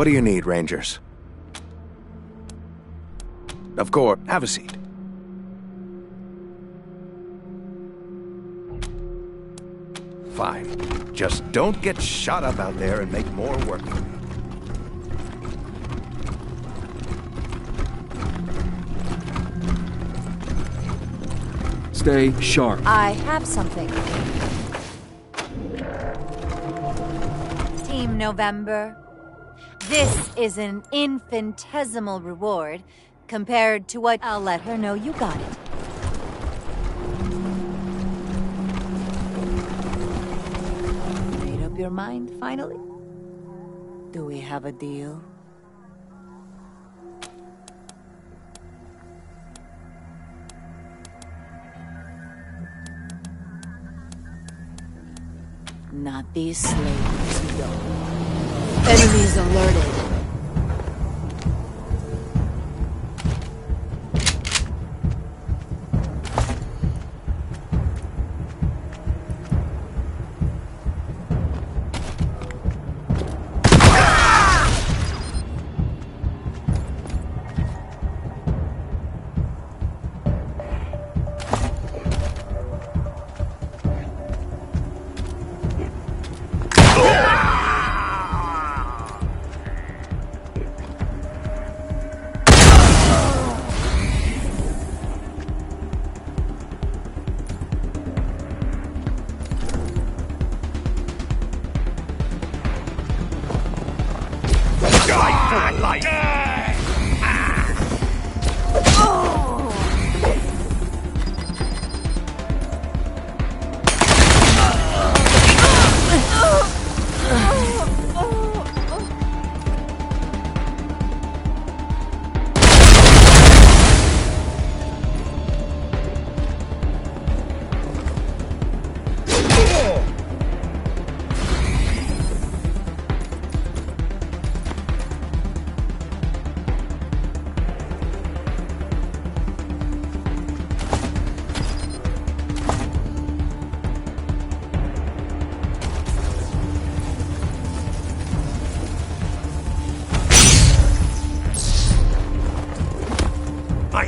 What do you need, Rangers? Of course, have a seat. Fine. Just don't get shot up out there and make more work of me. Stay sharp. I have something. Team November. This is an infinitesimal reward compared to what I'll let her know you got it. Made up your mind, finally? Do we have a deal? Not these slaves, no. Enemies alerted.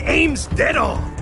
Aim's dead on!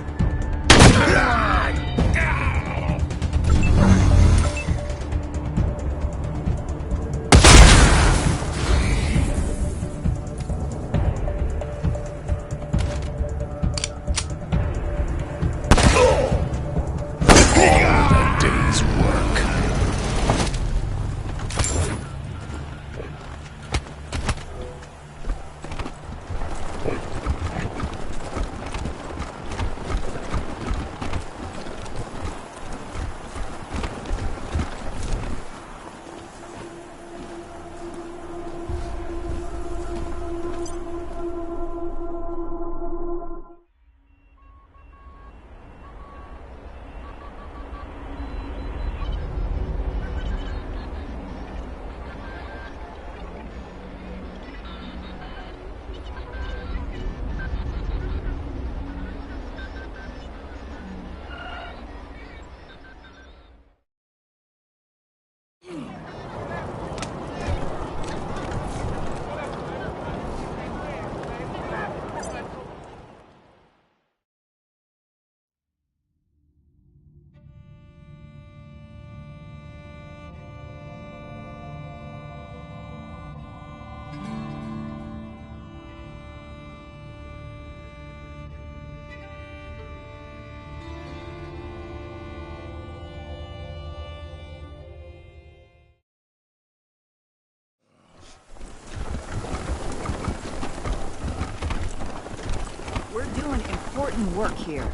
Important work here.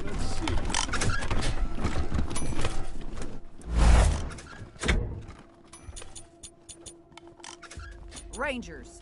Let's see. Rangers.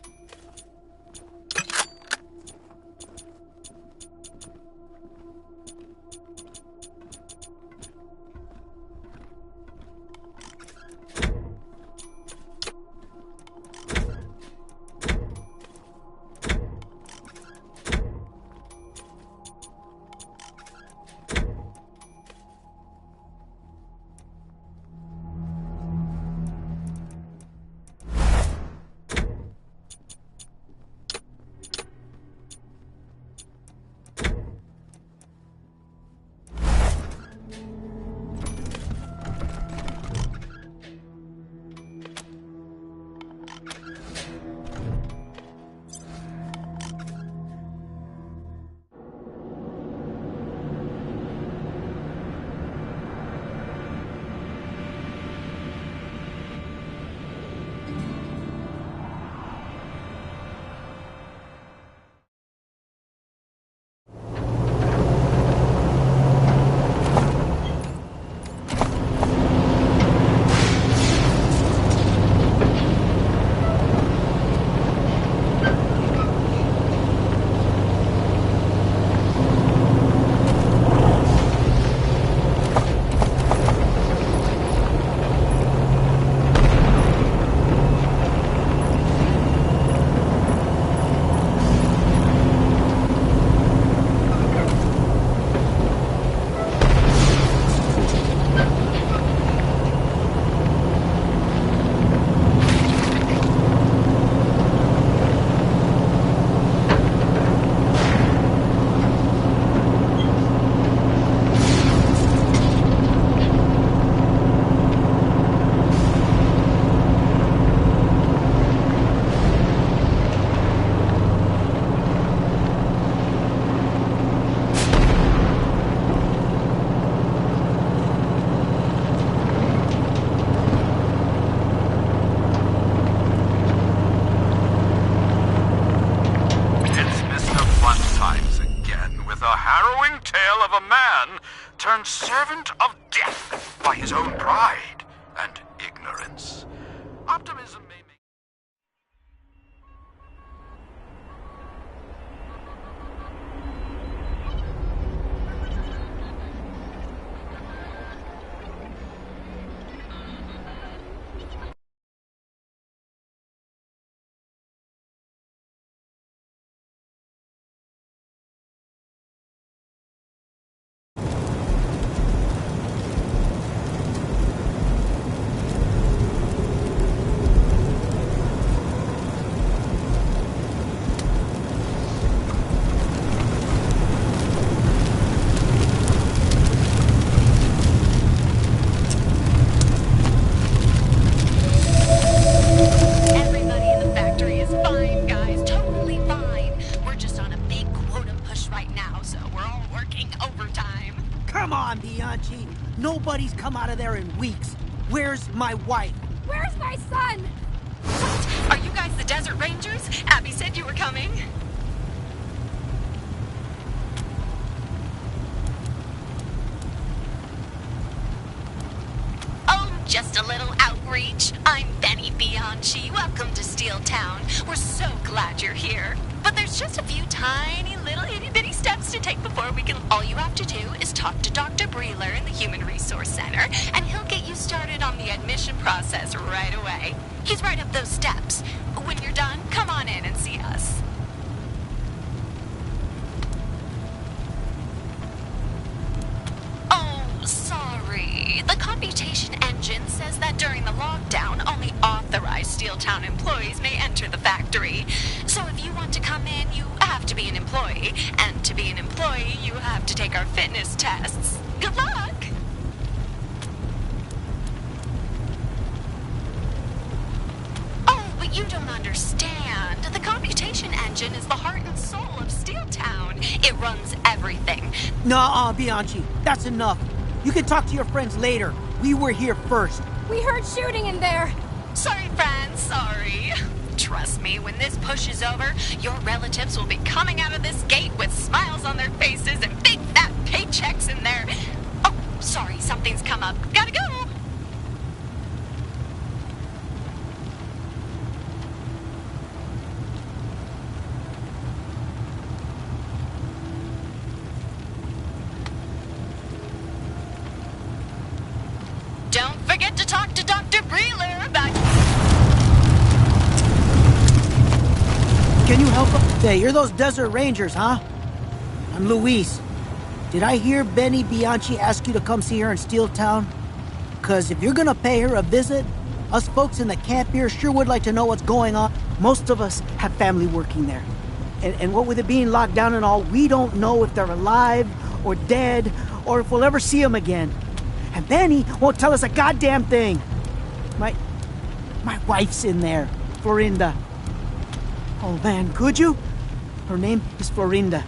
harrowing tale of a man turned servant of death by his own pride and ignorance. Optimism may make... Nobody's come out of there in weeks. Where's my wife? Where's my son? What? Are you guys the Desert Rangers? Abby said you were coming. Oh, just a little outreach. I'm Benny Bianchi. Welcome to Steel Town. We're so glad you're here. But there's just a few tiny little itty-bitty steps to take before we can... All you have to do is talk to Dr. Breeler in the Human Resource Center, and he'll get you started on the admission process right away. He's right up those steps. When you're done, come on in and see us. Oh, sorry. The computation engine says that during the lockdown, only authorized Steel Town employees may enter the factory. So if you want to come in, you have to be an employee. And to be an employee, you have to take our fitness tests. Good luck! Oh, but you don't understand. The computation engine is the heart and soul of Steel Town. It runs everything. Nuh-uh, Bianchi. That's enough. You can talk to your friends later. We were here first. We heard shooting in there. Sorry, friends, sorry. Trust me, when this push is over, your relatives will be coming out of this gate with smiles on their faces and big fat paychecks in their... Oh, sorry, something's come up. Gotta go! Don't forget to talk to Dr. Breeler about... Can you help us? Hey, you're those Desert Rangers, huh? I'm Luis. Did I hear Benny Bianchi ask you to come see her in Steel Town? Because if you're gonna pay her a visit, us folks in the camp here sure would like to know what's going on. Most of us have family working there. And what with it being locked down and all, we don't know if they're alive or dead or if we'll ever see them again. And Benny won't tell us a goddamn thing. My wife's in there, Florinda. Oh man, could you? Her name is Florinda.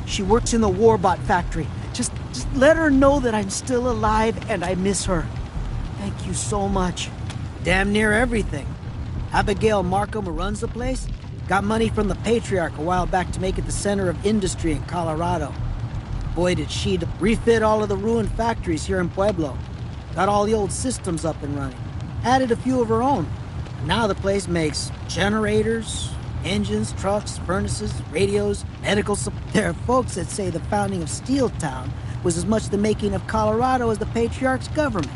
She works in the Warbot factory. Just let her know that I'm still alive and I miss her. Thank you so much. Damn near everything. Abigail Markham, who runs the place, got money from the Patriarch a while back to make it the center of industry in Colorado. Boy, did she refit all of the ruined factories here in Pueblo. Got all the old systems up and running. Added a few of her own. Now the place makes generators, engines, trucks, furnaces, radios, medical supplies. There are folks that say the founding of Steel Town was as much the making of Colorado as the Patriarch's government.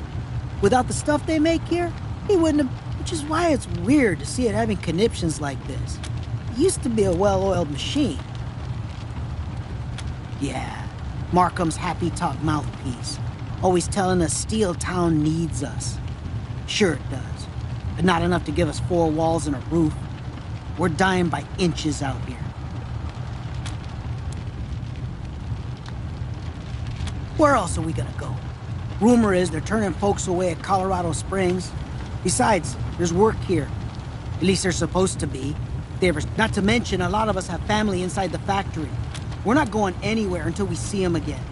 Without the stuff they make here, he wouldn't have... Which is why it's weird to see it having conniptions like this. It used to be a well-oiled machine. Yeah, Markham's happy talk mouthpiece. Always telling us Steel Town needs us. Sure it does, but not enough to give us 4 walls and a roof. We're dying by inches out here. Where else are we gonna go? Rumor is they're turning folks away at Colorado Springs. Besides, there's work here. At least there's supposed to be. Not to mention, a lot of us have family inside the factory. We're not going anywhere until we see them again.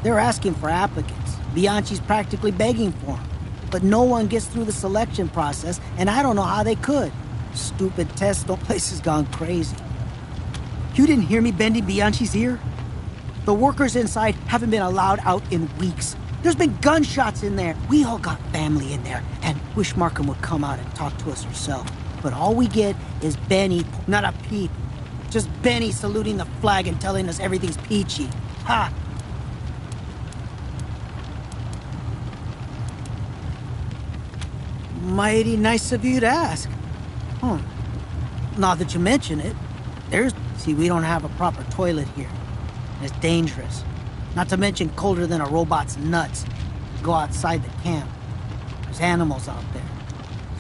They're asking for applicants. Bianchi's practically begging for them. But no one gets through the selection process, and I don't know how they could. Stupid test, the place has gone crazy. You didn't hear me bending Bianchi's ear? The workers inside haven't been allowed out in weeks. There's been gunshots in there. We all got family in there, and wish Markham would come out and talk to us herself. But all we get is Benny, not a peep. Just Benny saluting the flag and telling us everything's peachy. Ha! Mighty nice of you to ask. Huh. Now that you mention it, see, we don't have a proper toilet here. It's dangerous. Not to mention colder than a robot's nuts. Go outside the camp. There's animals out there.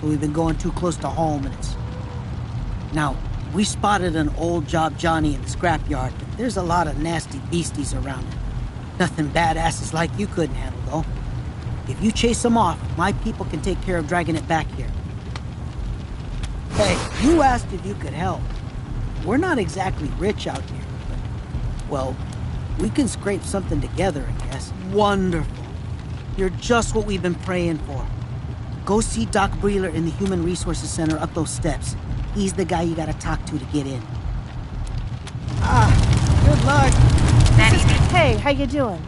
So we've been going too close to home, and it's... Now, we spotted an old Job Johnny in the scrapyard, but there's a lot of nasty beasties around it. Nothing badasses like you couldn't handle, though. If you chase them off, my people can take care of dragging it back here. Hey, you asked if you could help. We're not exactly rich out here, but, well, we can scrape something together, I guess. Wonderful. You're just what we've been praying for. Go see Doc Breeler in the Human Resources Center up those steps. He's the guy you gotta talk to get in. Good luck. Hey, how you doing?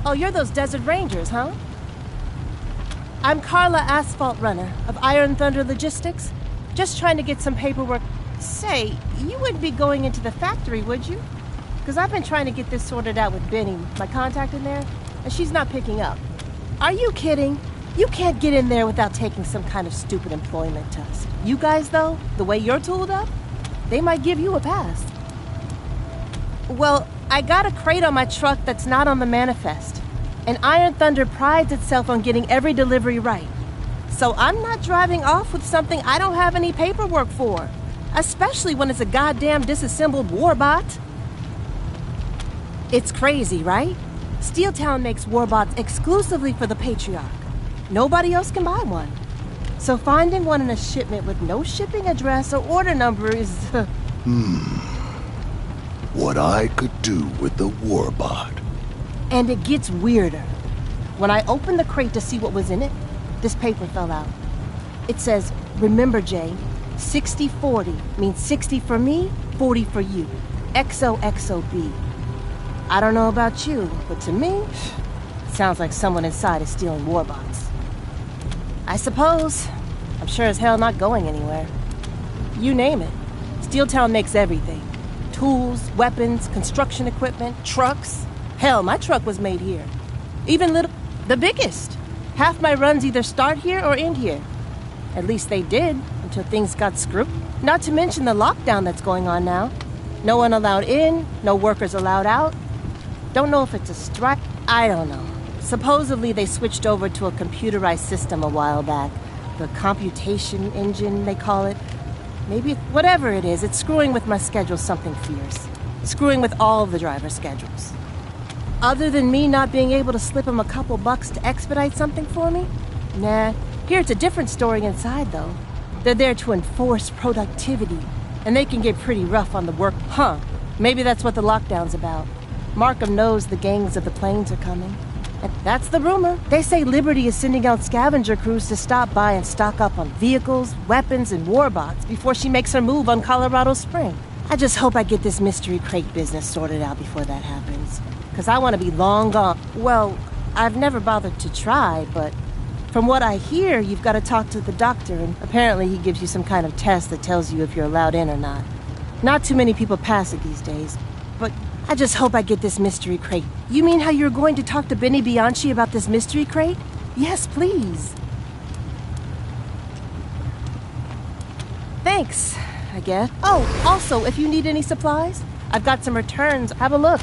Oh, you're those Desert Rangers, huh? I'm Carla Asphalt Runner of Iron Thunder Logistics. Just trying to get some paperwork. Say, you wouldn't be going into the factory, would you? Because I've been trying to get this sorted out with Benny, my contact in there, and she's not picking up. Are you kidding? You can't get in there without taking some kind of stupid employment test. You guys, though, the way you're tooled up, they might give you a pass. Well, I got a crate on my truck that's not on the manifest. And Iron Thunder prides itself on getting every delivery right. So I'm not driving off with something I don't have any paperwork for. Especially when it's a goddamn disassembled warbot. It's crazy, right? Steeltown makes warbots exclusively for the Patriarch. Nobody else can buy one. So finding one in a shipment with no shipping address or order number is... What I could do with the warbot. And it gets weirder. When I opened the crate to see what was in it, this paper fell out. It says, "Remember, Jay, 60-40 means 60 for me, 40 for you. XOXOB. I don't know about you, but to me, it sounds like someone inside is stealing warbots. I suppose. I'm sure as hell not going anywhere. You name it. Steeltown makes everything. Tools, weapons, construction equipment, trucks. Hell, my truck was made here. Even the biggest. Half my runs either start here or end here. At least they did, until things got screwed. Not to mention the lockdown that's going on now. No one allowed in, no workers allowed out. Don't know if it's a strike. I don't know. Supposedly they switched over to a computerized system a while back. The computation engine, they call it. Maybe, whatever it is, it's screwing with my schedule something fierce. Screwing with all the driver schedules. Other than me not being able to slip them a couple bucks to expedite something for me? Nah. Here it's a different story inside, though. They're there to enforce productivity, and they can get pretty rough on the work. Huh. Maybe that's what the lockdown's about. Markham knows the gangs of the plains are coming. And that's the rumor. They say Liberty is sending out scavenger crews to stop by and stock up on vehicles, weapons, and warbots before she makes her move on Colorado Spring. I just hope I get this mystery crate business sorted out before that happens. Because I want to be long gone. Well, I've never bothered to try, but from what I hear, you've got to talk to the doctor, and apparently he gives you some kind of test that tells you if you're allowed in or not. Not too many people pass it these days, but I just hope I get this mystery crate. You mean how you're going to talk to Benny Bianchi about this mystery crate? Yes, please. Thanks, I guess. Oh, also, if you need any supplies, I've got some returns. Have a look.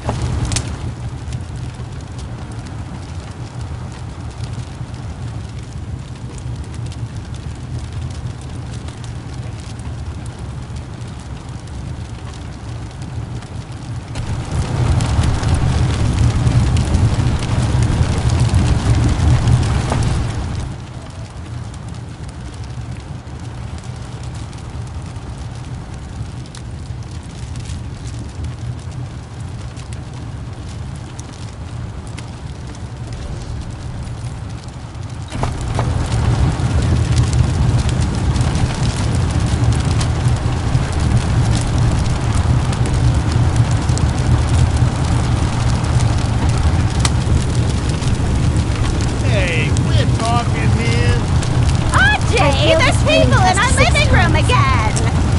people in our living room again!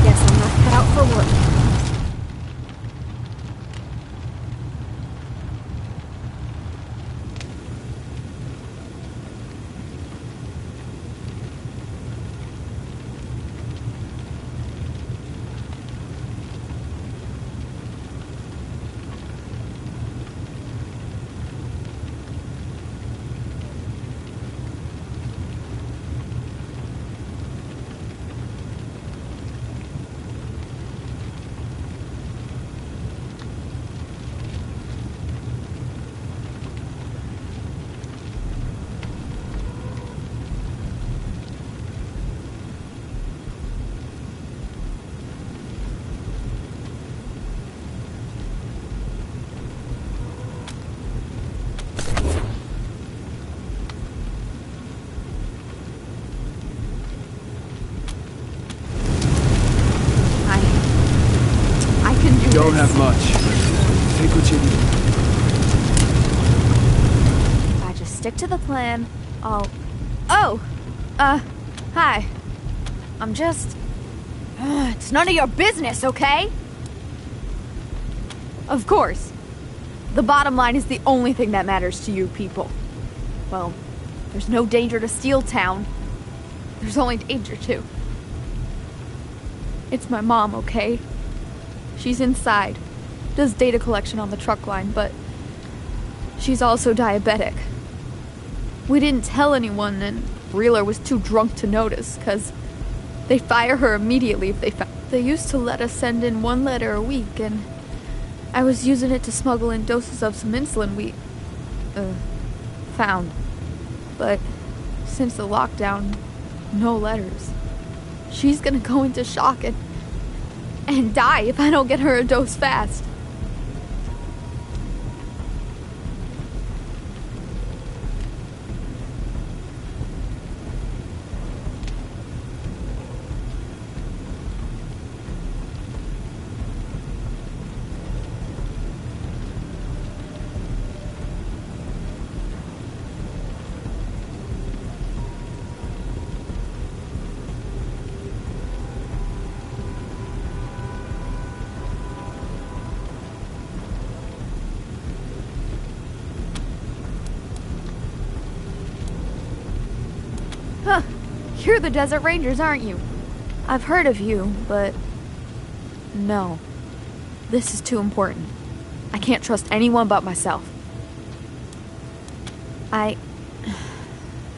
Guess I'm not cut out for work. Don't have much. Take what you need. If I just stick to the plan, I'll... Oh! Hi. I'm just... it's none of your business, okay? Of course. The bottom line is the only thing that matters to you people. Well, there's no danger to Steel Town. There's only danger to... It's my mom, okay? She's inside. Does data collection on the truck line, but she's also diabetic. We didn't tell anyone, and Reeler was too drunk to notice, because they fire her immediately if they found. They used to let us send in 1 letter a week, and I was using it to smuggle in doses of some insulin we found. But since the lockdown, no letters. She's gonna go into shock and die if I don't get her a dose fast. Huh. You're the Desert Rangers, aren't you? I've heard of you, but... No. This is too important. I can't trust anyone but myself.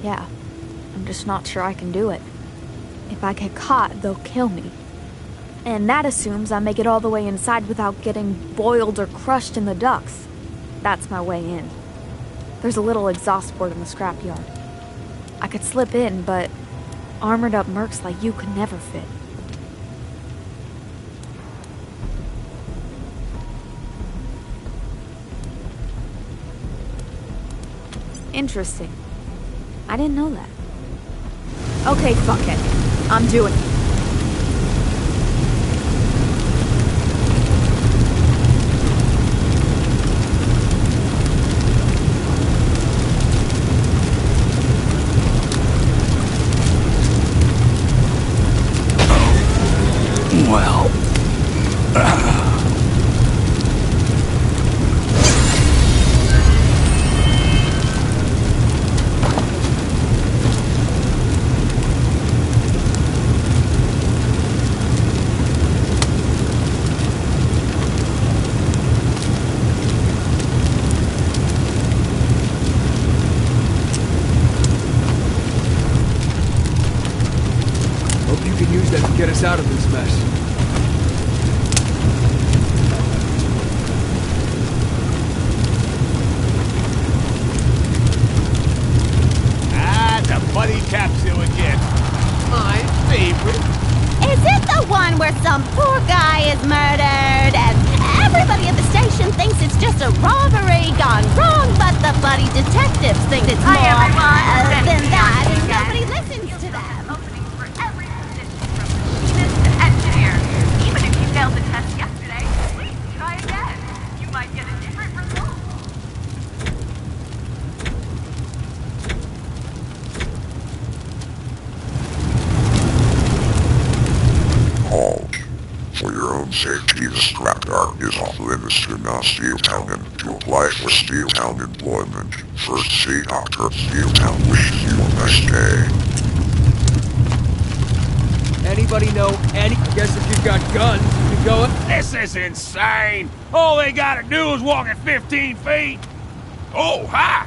Yeah. I'm just not sure I can do it. If I get caught, they'll kill me. And that assumes I make it all the way inside without getting boiled or crushed in the ducts. That's my way in. There's a little exhaust port in the scrapyard. I could slip in, but armored up mercs like you could never fit. Interesting. I didn't know that. Okay, fuck it. I'm doing it. Well... Hope you can use that to get us out of this mess. Buddy capsule again. My favorite. Is it the one where some poor guy is murdered and everybody at the station thinks it's just a robbery gone wrong, but the bloody detectives think it's more than that, and nobody listens to them? Opening for every position from machinist to engineer. Even if you failed the test yesterday, please try again. You might get a different result. minimum safety instructor is off limits to non-Steeltown and to apply for Steeltown employment. First see Dr. Steeltown wishes you a nice day. Anybody know any? I guess if you've got guns, you can go. This is insane! All they gotta do is walk at 15 feet! Oh, hi!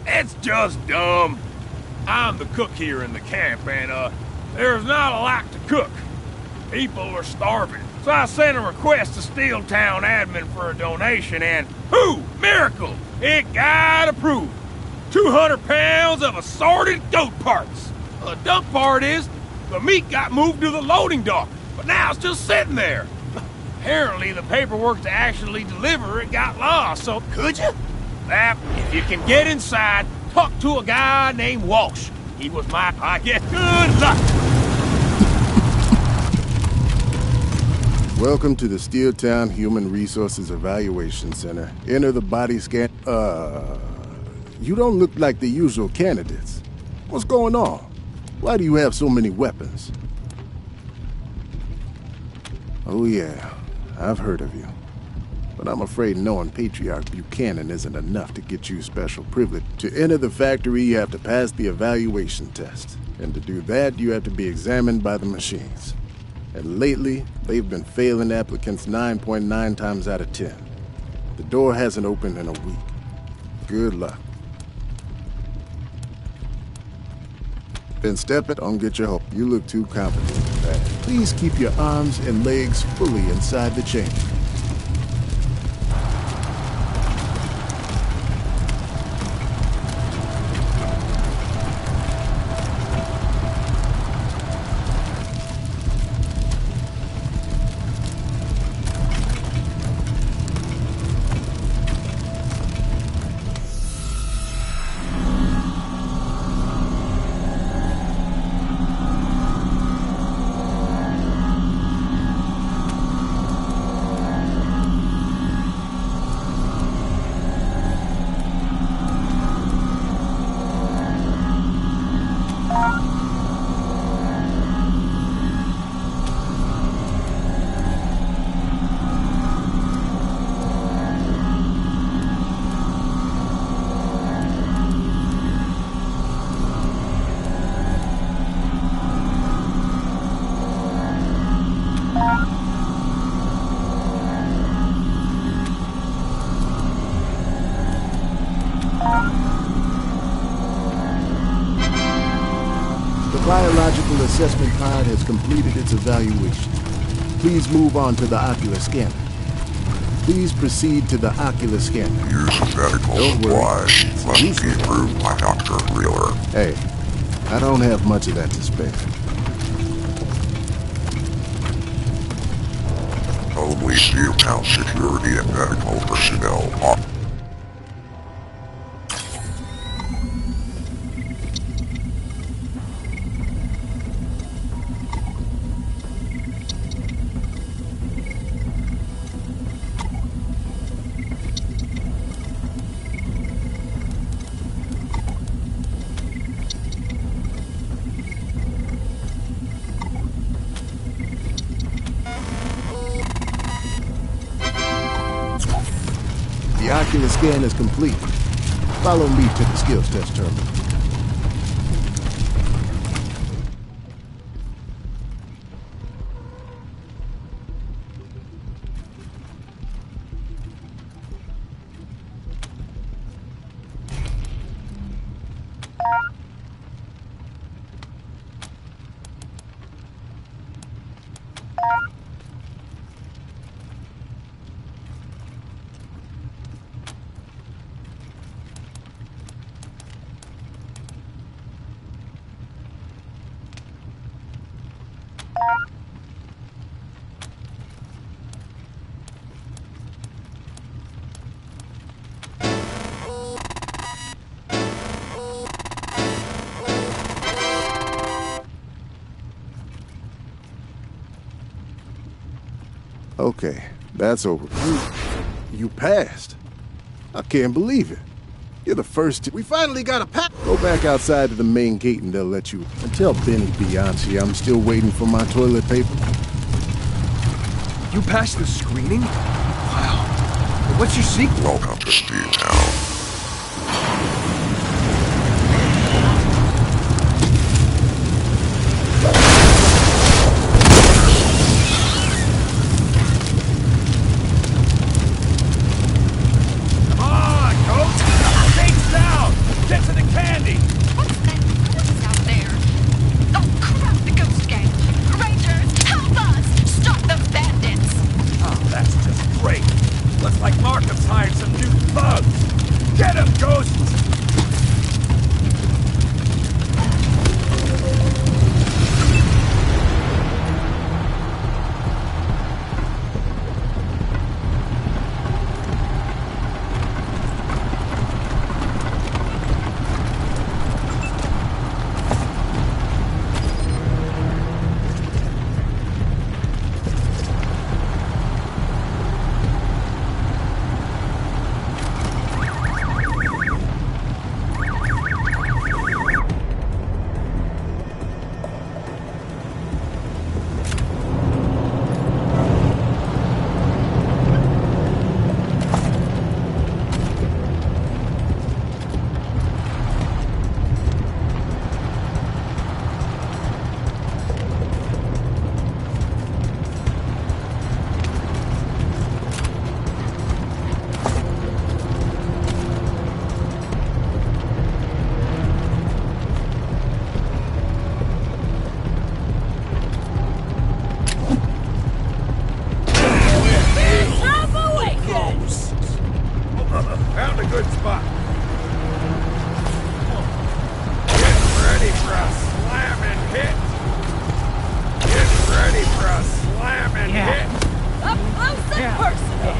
It's just dumb. I'm the cook here in the camp, and, there's not a lot to cook. People are starving. So I sent a request to Steeltown admin for a donation, and, whoo, miracle! It got approved. 200 pounds of assorted goat parts. The dumb part is, the meat got moved to the loading dock, but now it's just sitting there. Apparently, the paperwork to actually deliver it got lost, so could you? If you can get inside, talk to a guy named Walsh. He was I guess, good luck. Welcome to the Steeltown Human Resources Evaluation Center. Enter the body scan. You don't look like the usual candidates. What's going on? Why do you have so many weapons? Oh yeah, I've heard of you. But I'm afraid knowing Patriarch Buchanan isn't enough to get you special privilege. To enter the factory, you have to pass the evaluation test. And to do that, you have to be examined by the machines. And lately, they've been failing applicants 9.9 times out of 10. The door hasn't opened in a week. Good luck. Then step it on, get your help. You look too confident for that. Please keep your arms and legs fully inside the chamber. Biological assessment pod has completed its evaluation. Please move on to the ocular scanner. Please proceed to the ocular scanner. Use of medical supplies must be approved by Dr. Wheeler. Hey, I don't have much of that to spare. Only Steeltown security and medical personnel are... The ocular scan is complete. Follow me to the skills test terminal. Okay, that's over. You passed. I can't believe it. You're the first. We finally got a pack. Go back outside to the main gate and they'll let you. And tell Benny Bianchi I'm still waiting for my toilet paper. You passed the screening? Wow. What's your secret? Welcome to Steel Town. Come on, Coach! Gates down! Get to the candy! What's that noise out there? Oh, crap, the ghost gang! Rangers, help us! Stop those bandits! Oh, that's just great. Looks like Markham's hired some new thugs. Get him, Ghost! Found a good spot. Get ready for a slamming hit. Get ready for a slamming hit. Up close and personal!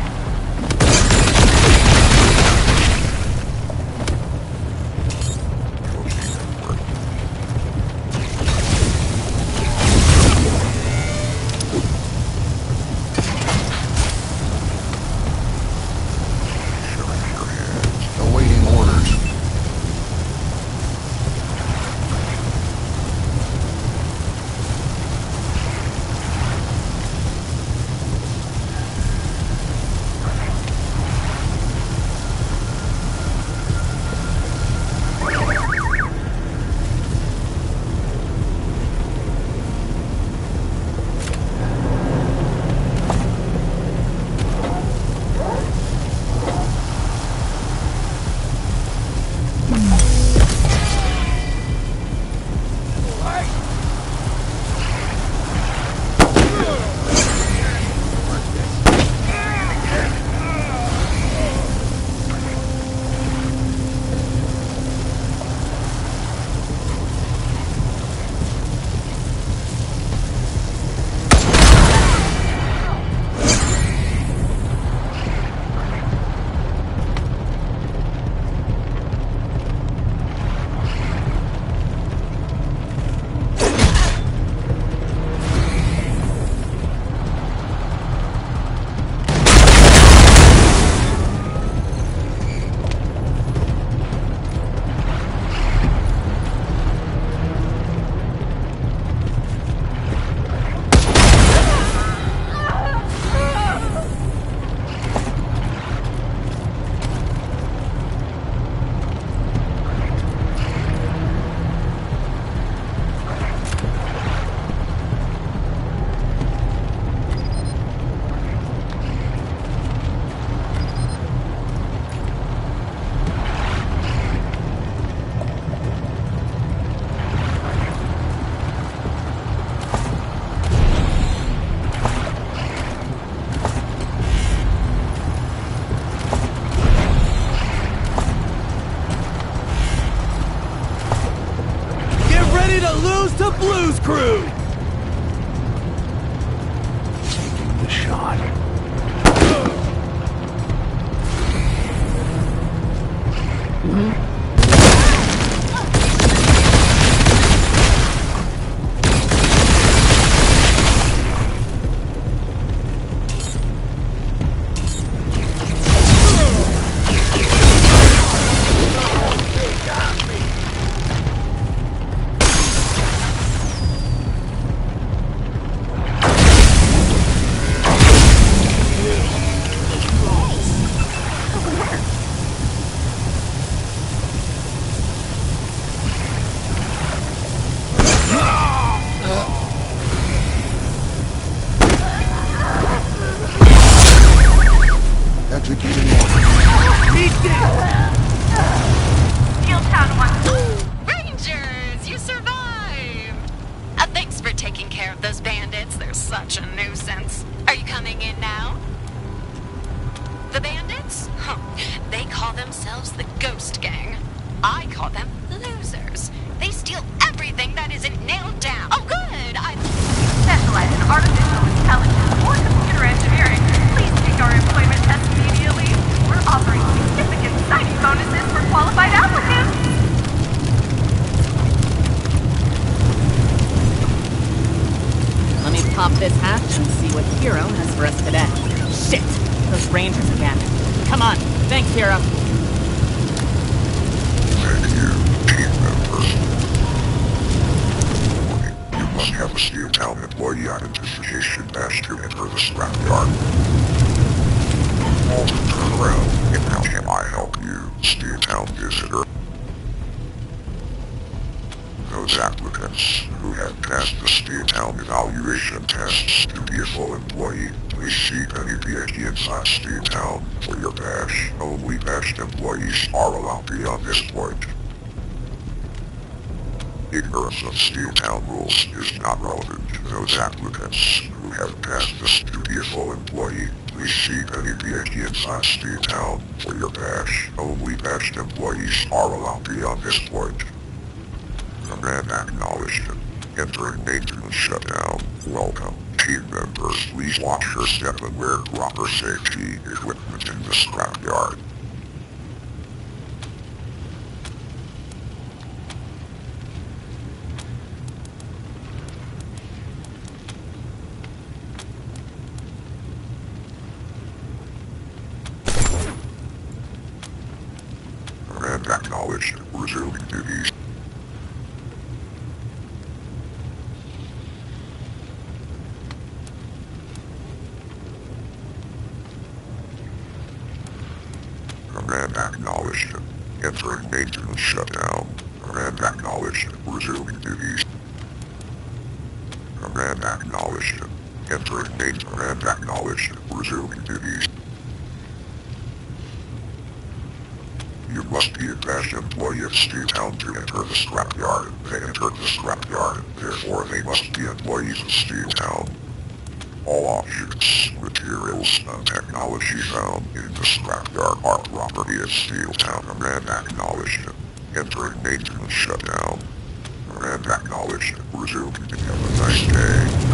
Awaiting orders. The Blues Crew! Taking the shot. themselves the Ghost Gang. I call them losers. They steal everything that isn't nailed down. Oh, good! Specialize in artificial intelligence or computer engineering. Please take our employment test immediately. We're offering significant signing bonuses for qualified applicants. Let me pop this hatch and see what Hero has for us today. Shit! Those Rangers again. Come on. Thanks, Hero. Thank you, team members. You must have a Steel Town employee identification badge to enter the scrapyard. Also, turn around, and how can I help you, Steel Town visitor? Those applicants who have passed the Steel Town evaluation tests to be a full employee, please see any VIP inside Steel Town for your badge. Only badged employees are allowed beyond this point. Ignorance of Steel Town rules is not relevant to those applicants who have passed this to be a full employee. Please see any VIP inside Steel Town for your badge. Only badged employees are allowed beyond this point. Command acknowledged. Entering maintenance shutdown. Welcome. Team members, please watch your step and wear proper safety equipment in the scrapyard. Command acknowledged. Resuming duties. Command acknowledged. Entering maintenance shutdown. Command acknowledged. Resuming duties. Command acknowledged. Entering maintenance. Command acknowledged. Resuming duties. You must be a badged employee of Steel Town to enter the scrapyard. They entered the scrapyard, therefore they must be employees of Steel Town. All objects, materials, and technology found in the scrapyard are property of Steel Town. Command acknowledged. Entering maintenance shutdown. Command acknowledged. Resuming. Have a nice day.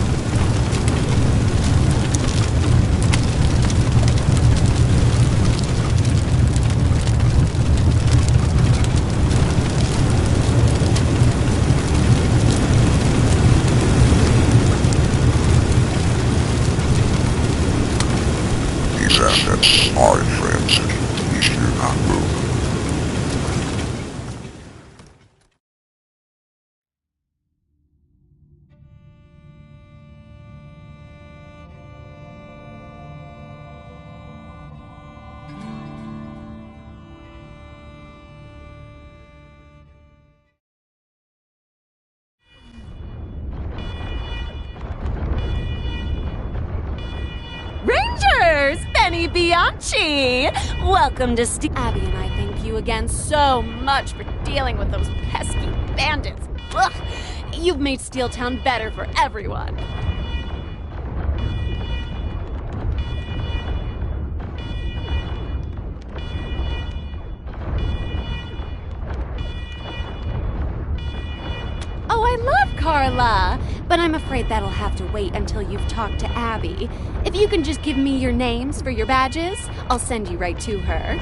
Assets are in transit. Please do not move. Rangers! Benny Bianchi! Welcome to Abby and I thank you again so much for dealing with those pesky bandits. Ugh. You've made Steel Town better for everyone. Oh, I love Carla! But I'm afraid that'll have to wait until you've talked to Abby. If you can just give me your names for your badges, I'll send you right to her.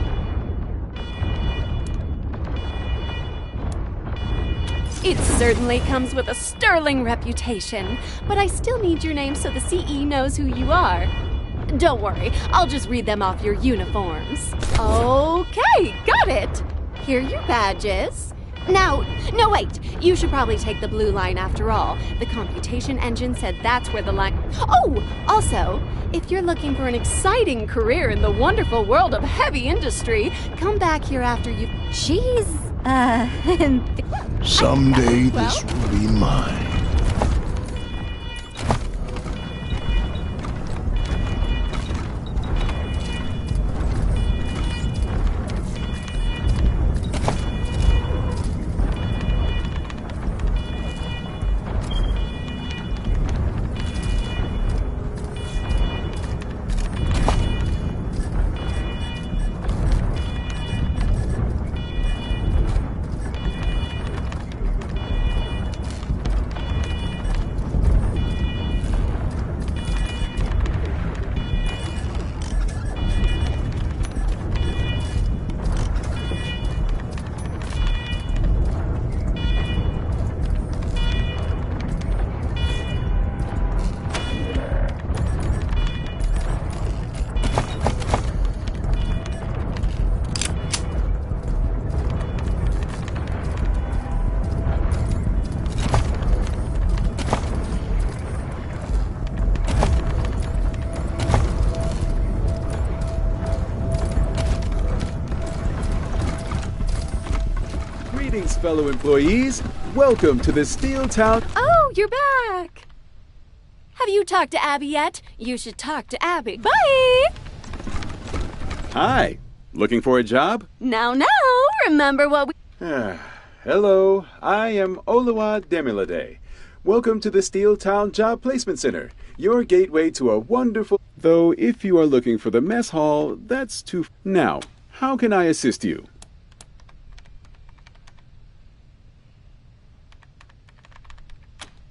It certainly comes with a sterling reputation, but I still need your name so the CE knows who you are. Don't worry, I'll just read them off your uniforms. Okay, got it! Here are your badges. Now, no wait, you should probably take the blue line after all. The computation engine said that's where the line... Oh, also, if you're looking for an exciting career in the wonderful world of heavy industry, come back here after you... She's, Someday this will be mine. fellow employees. Welcome to the Steel Town. Oh, you're back! Have you talked to Abby yet? You should talk to Abby. Bye! Hi. Looking for a job? Now, remember what we... Hello, I am Oluwa Demilade. Welcome to the Steel Town Job Placement Center, your gateway to a wonderful... Though if you are looking for the mess hall, that's too... Now, how can I assist you?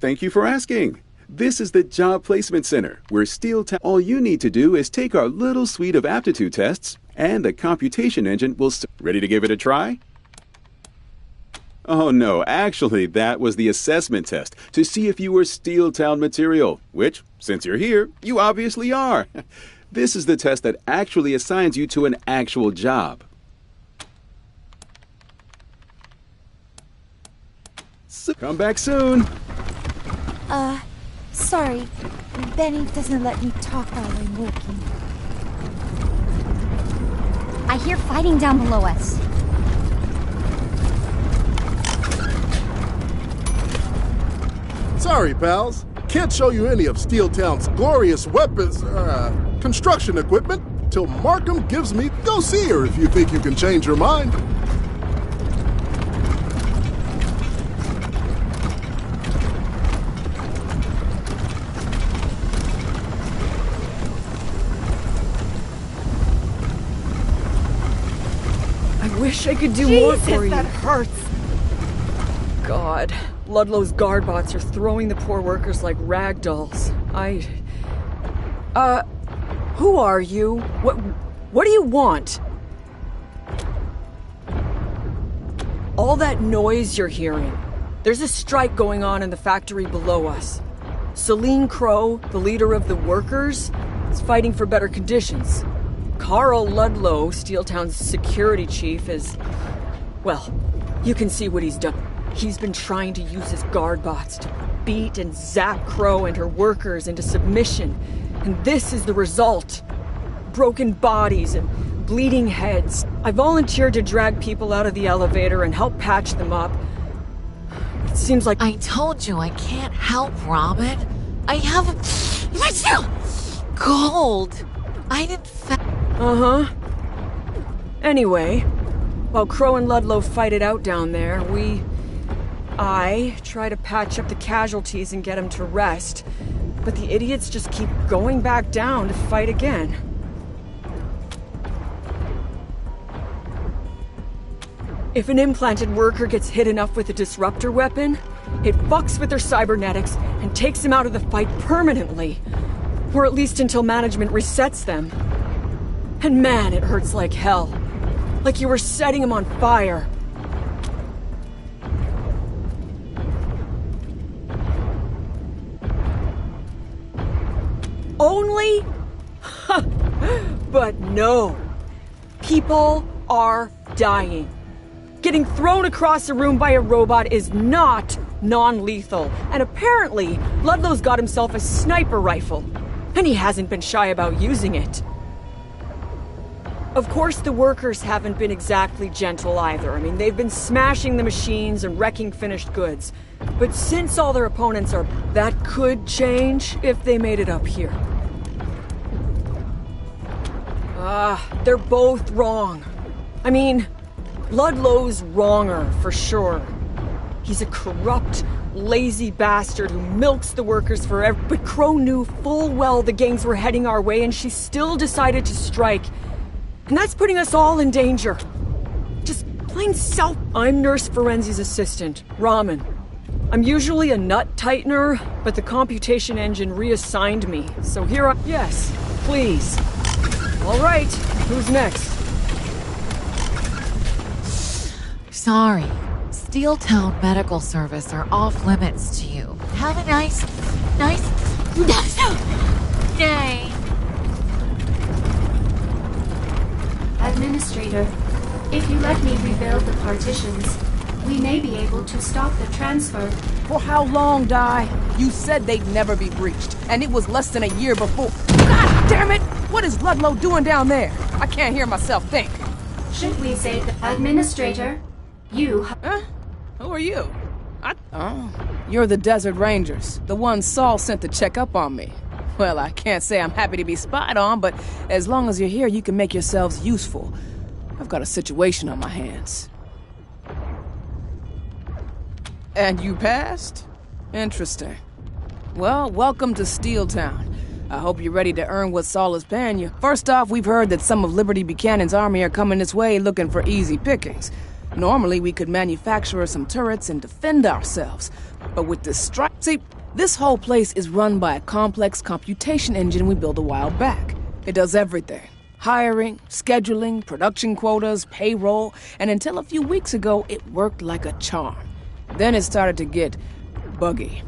Thank you for asking. This is the Job Placement Center, where Steel Town... All you need to do is take our little suite of aptitude tests, and the computation engine will... Ready to give it a try? Oh no, actually, that was the assessment test to see if you were Steel Town material, which, since you're here, you obviously are. This is the test that actually assigns you to an actual job. So, come back soon. Sorry. Benny doesn't let me talk while I'm working. I hear fighting down below us. Sorry, pals. Can't show you any of Steel Town's glorious weapons, construction equipment, till Markham gives me... Go see her if you think you can change your mind. I wish I could do more for you. that hurts. God, Ludlow's guard bots are throwing the poor workers like rag dolls. Who are you? What do you want? All that noise you're hearing. There's a strike going on in the factory below us. Celine Crow, the leader of the workers, is fighting for better conditions. Carl Ludlow, Steel Town's security chief, is... Well, you can see what he's done. He's been trying to use his guard bots to beat and zap Crow and her workers into submission. And this is the result. Broken bodies and bleeding heads. I volunteered to drag people out of the elevator and help patch them up. It seems like... I told you I can't help, Robin. I have a... cold. I didn't... Uh-huh. Anyway, while Crow and Ludlow fight it out down there, I try to patch up the casualties and get them to rest, but the idiots just keep going back down to fight again. If an implanted worker gets hit enough with a disruptor weapon, it fucks with their cybernetics and takes them out of the fight permanently, or at least until management resets them. And man, it hurts like hell. Like you were setting them on fire. Only? But no. People are dying. Getting thrown across a room by a robot is not non-lethal. And apparently, Ludlow's got himself a sniper rifle. And he hasn't been shy about using it. Of course, the workers haven't been exactly gentle either. I mean, they've been smashing the machines and wrecking finished goods. But since all their opponents are... That could change if they made it up here. They're both wrong. I mean, Ludlow's wronger, for sure. He's a corrupt, lazy bastard who milks the workers forever. But Crow knew full well the gangs were heading our way, and she still decided to strike. And that's putting us all in danger. Just plain self... I'm Nurse Ferenzi's assistant, Raman. I'm usually a nut tightener, but the computation engine reassigned me, so here I... Yes, please. All right, who's next? Sorry. Steel Town Medical Service are off limits to you. Have a nice day. Administrator, if you let me rebuild the partitions, we may be able to stop the transfer. For how long, Di? You said they'd never be breached, and it was less than a year before. God damn it! What is Ludlow doing down there? I can't hear myself think. Should we say the Administrator? You... Huh? Who are you? Oh, you're the Desert Rangers, the ones Saul sent to check up on me. Well, I can't say I'm happy to be spied on, but as long as you're here, you can make yourselves useful. I've got a situation on my hands. And you passed? Interesting. Well, welcome to Steel Town. I hope you're ready to earn what Saul is paying you. First off, we've heard that some of Liberty Buchanan's army are coming this way looking for easy pickings. Normally, we could manufacture some turrets and defend ourselves. But with this strike... See, this whole place is run by a complex computation engine we built a while back. It does everything. Hiring, scheduling, production quotas, payroll, and until a few weeks ago, it worked like a charm. Then it started to get buggy.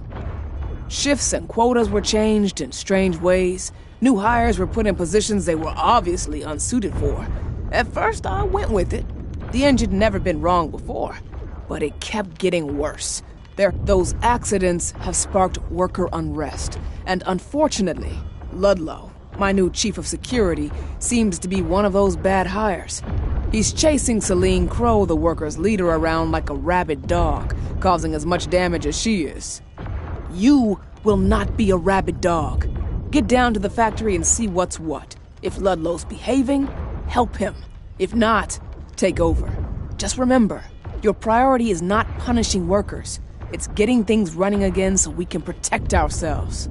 Shifts and quotas were changed in strange ways. New hires were put in positions they were obviously unsuited for. At first, I went with it. The engine had never been wrong before, but it kept getting worse. Those accidents have sparked worker unrest, and unfortunately, Ludlow, my new chief of security, seems to be one of those bad hires. He's chasing Celine Crow, the workers' leader, around like a rabid dog, causing as much damage as she is. You will not be a rabid dog. Get down to the factory and see what's what. If Ludlow's behaving, help him. If not, take over. Just remember, your priority is not punishing workers. It's getting things running again so we can protect ourselves.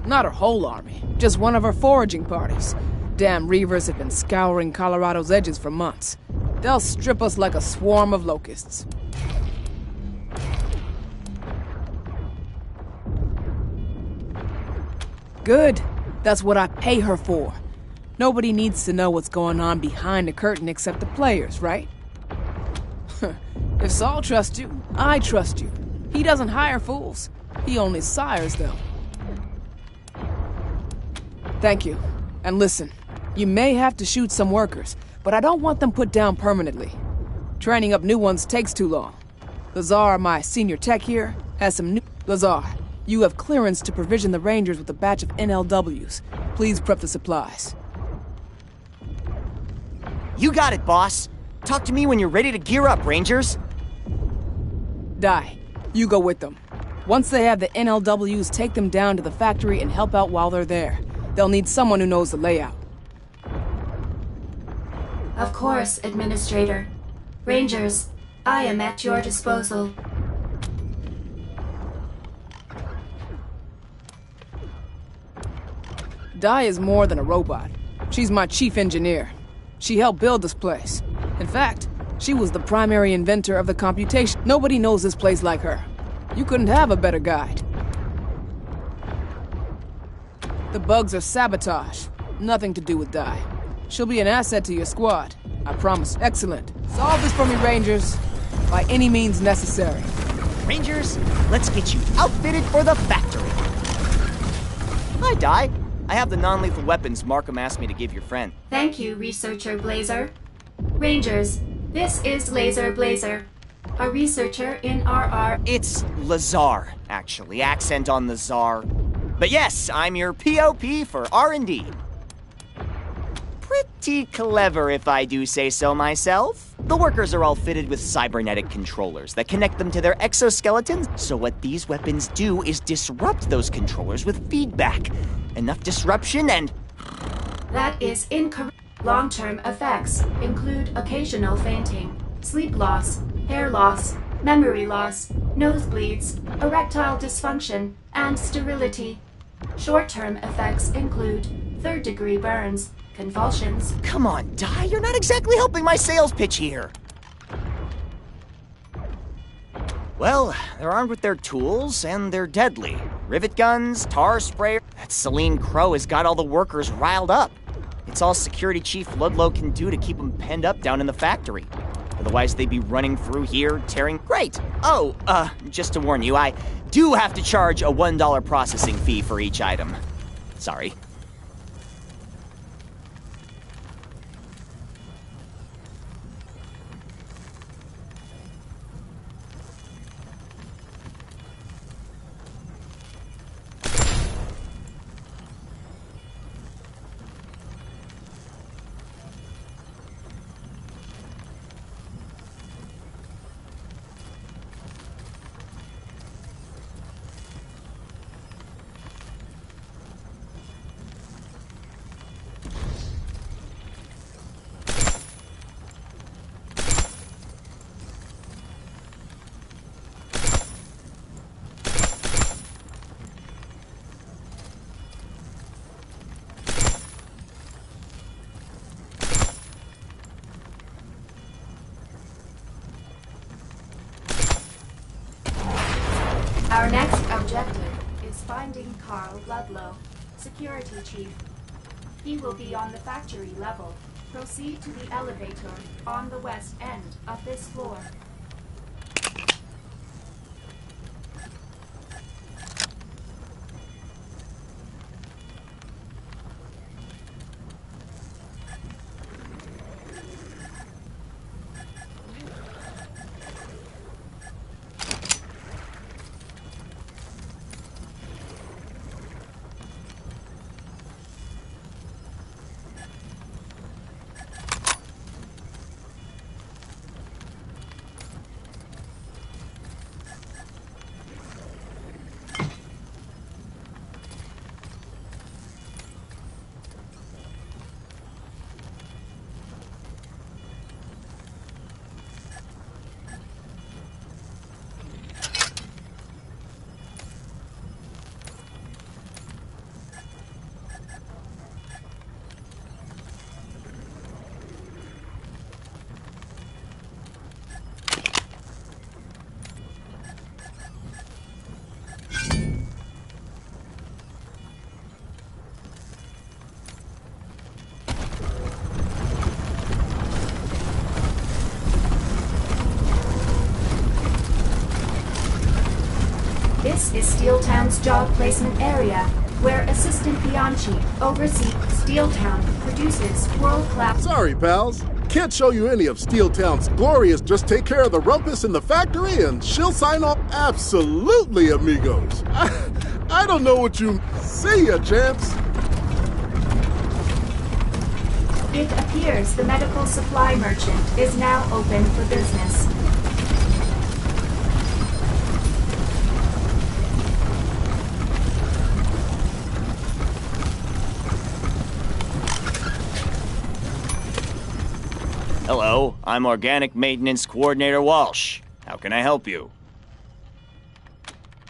Not her whole army, just one of her foraging parties. Damn Reavers have been scouring Colorado's edges for months. They'll strip us like a swarm of locusts. Good. That's what I pay her for. Nobody needs to know what's going on behind the curtain except the players, right? If Saul trusts you, I trust you. He doesn't hire fools. He only sires them. Thank you. And listen, you may have to shoot some workers, but I don't want them put down permanently. Training up new ones takes too long. Lazar, my senior tech here, has some new... Lazar, you have clearance to provision the Rangers with a batch of NLWs. Please prep the supplies. You got it, boss. Talk to me when you're ready to gear up, Rangers. Die. You go with them. Once they have the NLWs, take them down to the factory and help out while they're there. They'll need someone who knows the layout. Of course, Administrator. Rangers, I am at your disposal. Di is more than a robot. She's my chief engineer. She helped build this place. In fact, she was the primary inventor of the computation. Nobody knows this place like her. You couldn't have a better guide. The bugs are sabotage. Nothing to do with Di. She'll be an asset to your squad. I promise. Excellent. Solve this for me, Rangers. By any means necessary. Rangers, let's get you outfitted for the factory. Hi, Di. I have the non-lethal weapons Markham asked me to give your friend. Thank you, Researcher Blazer. Rangers, this is Laser Blazer, a researcher in RR. It's Lazar, actually. Accent on the czar. But yes, I'm your POP for R&D. Pretty clever, if I do say so myself. The workers are all fitted with cybernetic controllers that connect them to their exoskeletons, so what these weapons do is disrupt those controllers with feedback. Enough disruption and... That is incorrect. Long-term effects include occasional fainting, sleep loss, hair loss, memory loss, nosebleeds, erectile dysfunction, and sterility. Short-term effects include third-degree burns, convulsions. Come on, Di, you're not exactly helping my sales pitch here. Well, they're armed with their tools, and they're deadly. Rivet guns, tar sprayer. That Celine Crow has got all the workers riled up. It's all Security Chief Ludlow can do to keep them penned up down in the factory. Otherwise, they'd be running through here, tearing... Great! Oh, just to warn you, I do have to charge a $1 processing fee for each item. Sorry. Our next objective is finding Carl Ludlow, Security Chief. He will be on the factory level. Proceed to the elevator on the west end of this floor. This is Steeltown's job placement area, where Assistant Bianchi oversees Steeltown produces world-class... Sorry, pals. Can't show you any of Steeltown's glorious. Just take care of the rumpus in the factory and she'll sign off. Absolutely, amigos. I don't know what you... See ya, champs. It appears the medical supply merchant is now open for business. Hello, I'm Organic Maintenance Coordinator Walsh. How can I help you?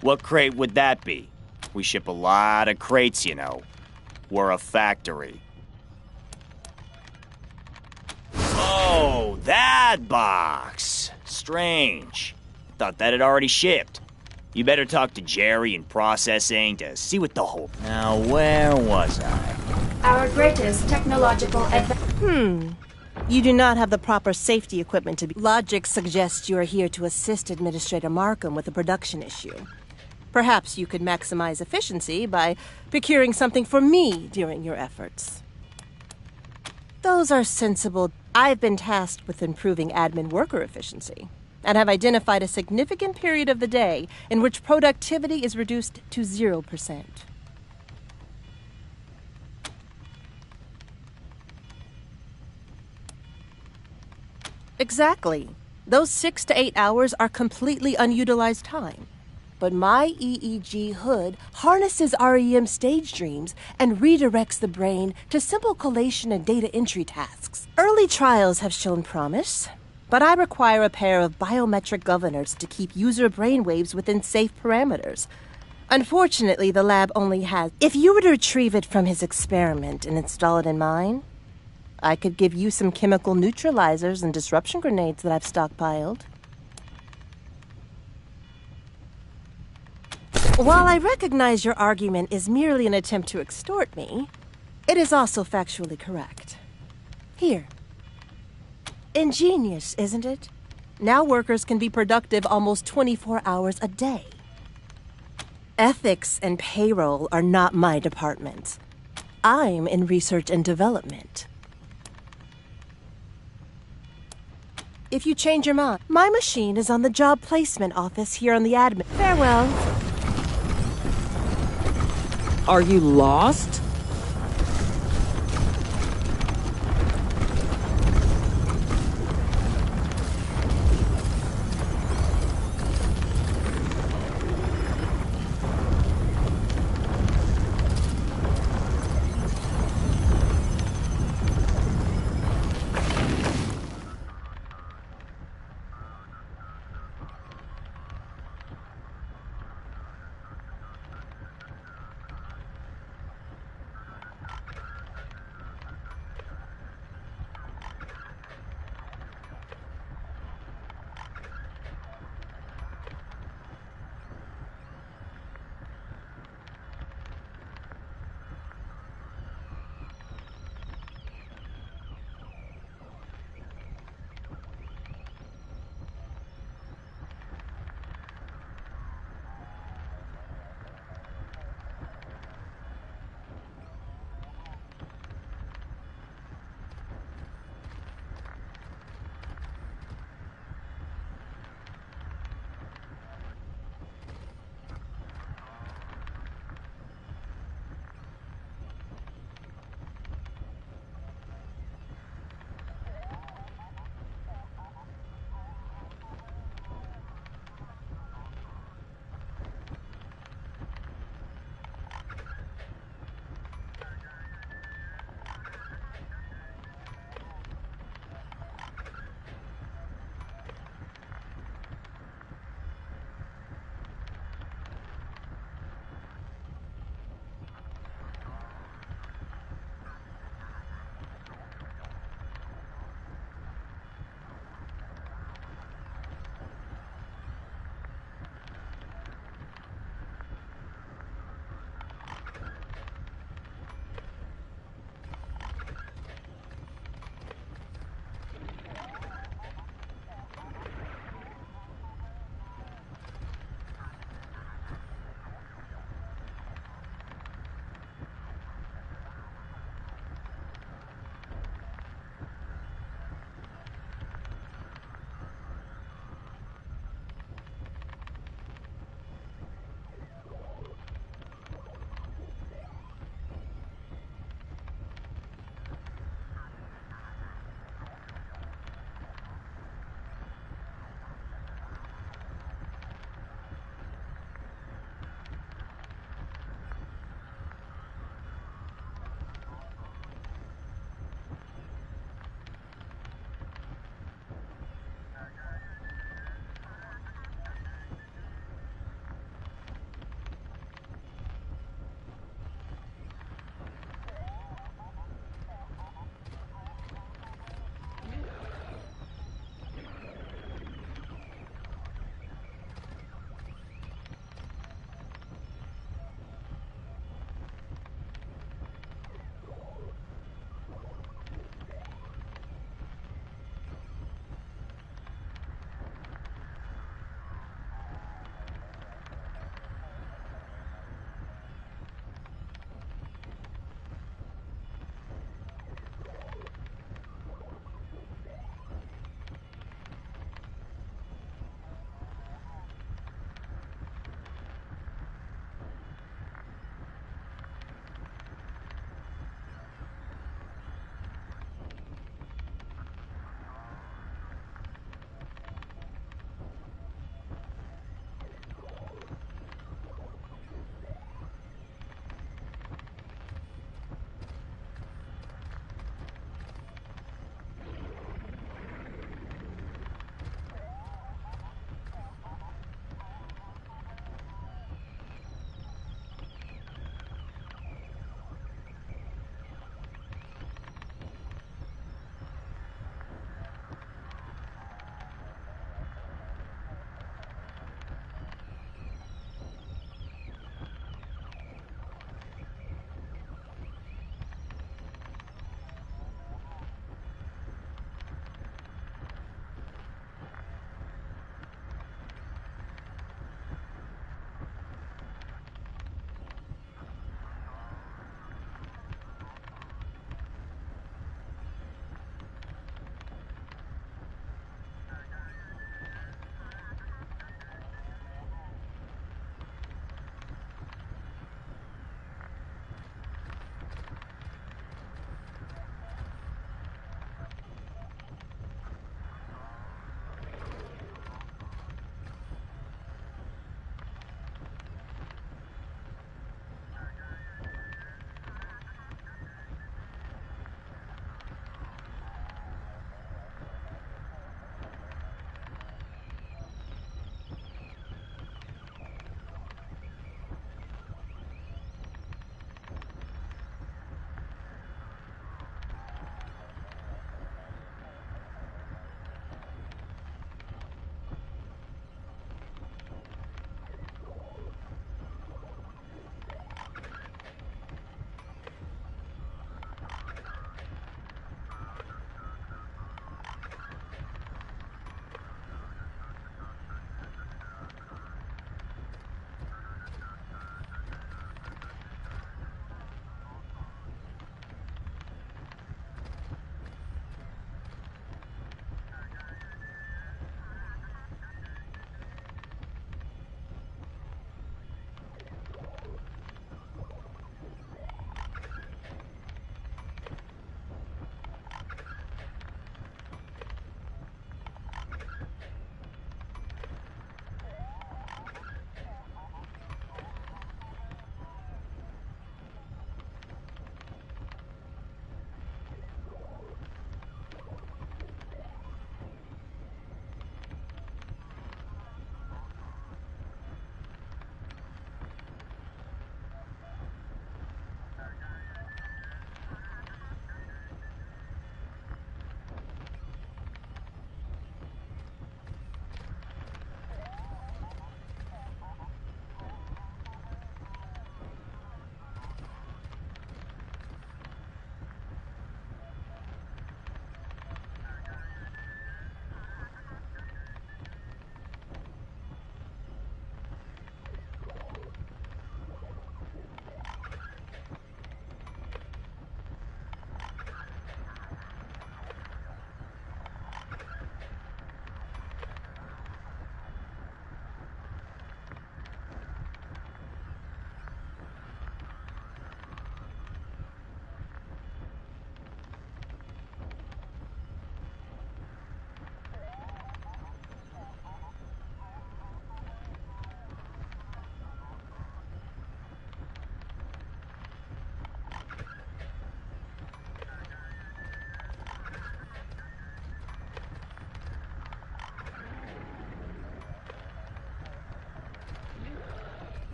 What crate would that be? We ship a lot of crates, you know. We're a factory. Oh, that box! Strange. Thought that had already shipped. You better talk to Jerry in processing to see what the whole... Now, where was I? Our greatest technological advance... You do not have the proper safety equipment to be... Logic suggests you are here to assist Administrator Markham with a production issue. Perhaps you could maximize efficiency by procuring something for me during your efforts. Those are sensible... I've been tasked with improving admin worker efficiency, and have identified a significant period of the day in which productivity is reduced to 0%. Exactly. Those 6 to 8 hours are completely unutilized time. But my EEG hood harnesses REM stage dreams and redirects the brain to simple collation and data entry tasks. Early trials have shown promise, but I require a pair of biometric governors to keep user brainwaves within safe parameters. Unfortunately, the lab only has... If you were to retrieve it from his experiment and install it in mine, I could give you some chemical neutralizers and disruption grenades that I've stockpiled. While I recognize your argument is merely an attempt to extort me, it is also factually correct. Here. Ingenious, isn't it? Now workers can be productive almost 24 hours a day. Ethics and payroll are not my department. I'm in research and development. If you change your mind, my machine is on the job placement office here on the admin. Farewell. Are you lost?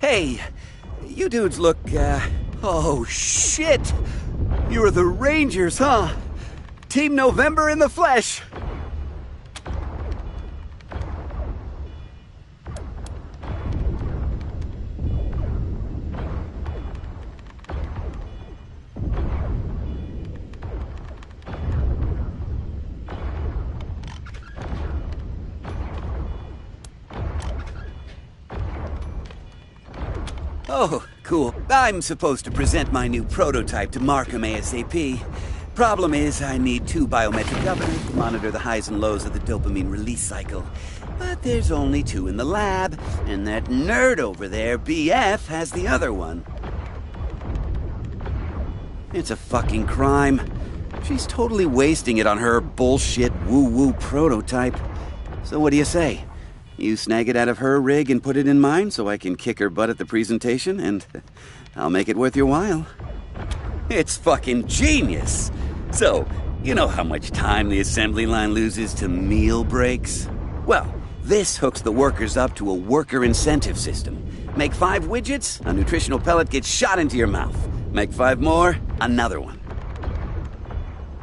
Hey, you dudes look, oh shit! You're the Rangers, huh? Team November in the flesh! Oh, cool. I'm supposed to present my new prototype to Markham ASAP. Problem is, I need 2 biometric governors to monitor the highs and lows of the dopamine release cycle. But there's only 2 in the lab, and that nerd over there, BF, has the other one. It's a fucking crime. She's totally wasting it on her bullshit woo-woo prototype. So what do you say? You snag it out of her rig and put it in mine so I can kick her butt at the presentation, and I'll make it worth your while. It's fucking genius! So, you know how much time the assembly line loses to meal breaks? Well, this hooks the workers up to a worker incentive system. Make 5 widgets, a nutritional pellet gets shot into your mouth. Make 5 more, another one.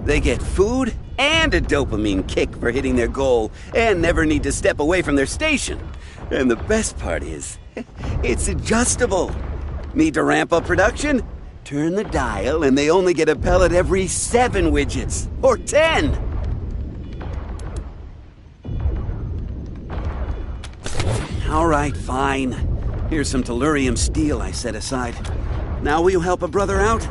They get food and a dopamine kick for hitting their goal, and never need to step away from their station. And the best part is, it's adjustable. Need to ramp up production? Turn the dial and they only get a pellet every 7 widgets, or 10. All right, fine. Here's some tellurium steel I set aside. Now will you help a brother out?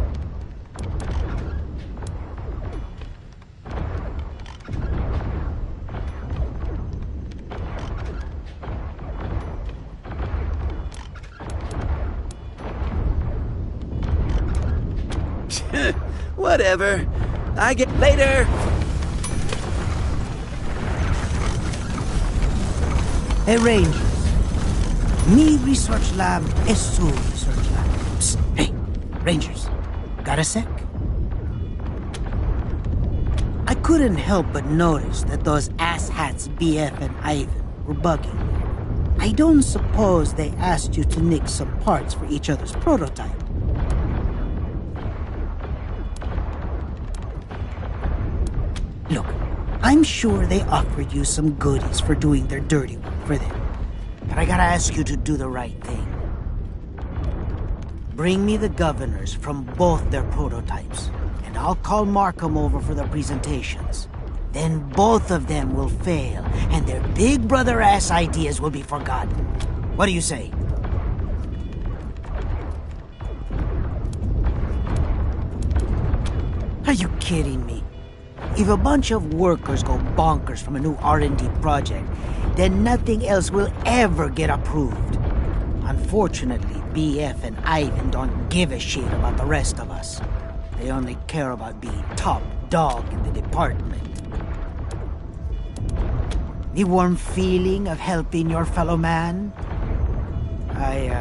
Whatever. I get later. Hey, Rangers. Me research lab is Sue research lab. Psst. Hey, Rangers. Got a sec? I couldn't help but notice that those asshats BF and Ivan were bugging me. I don't suppose they asked you to nick some parts for each other's prototype. Look, I'm sure they offered you some goodies for doing their dirty work for them. But I gotta ask you to do the right thing. Bring me the governors from both their prototypes, and I'll call Markham over for the presentations. Then both of them will fail, and their big brother-ass ideas will be forgotten. What do you say? Are you kidding me? If a bunch of workers go bonkers from a new R&D project, then nothing else will ever get approved. Unfortunately, BF and Ivan don't give a shit about the rest of us. They only care about being top dog in the department. The warm feeling of helping your fellow man? I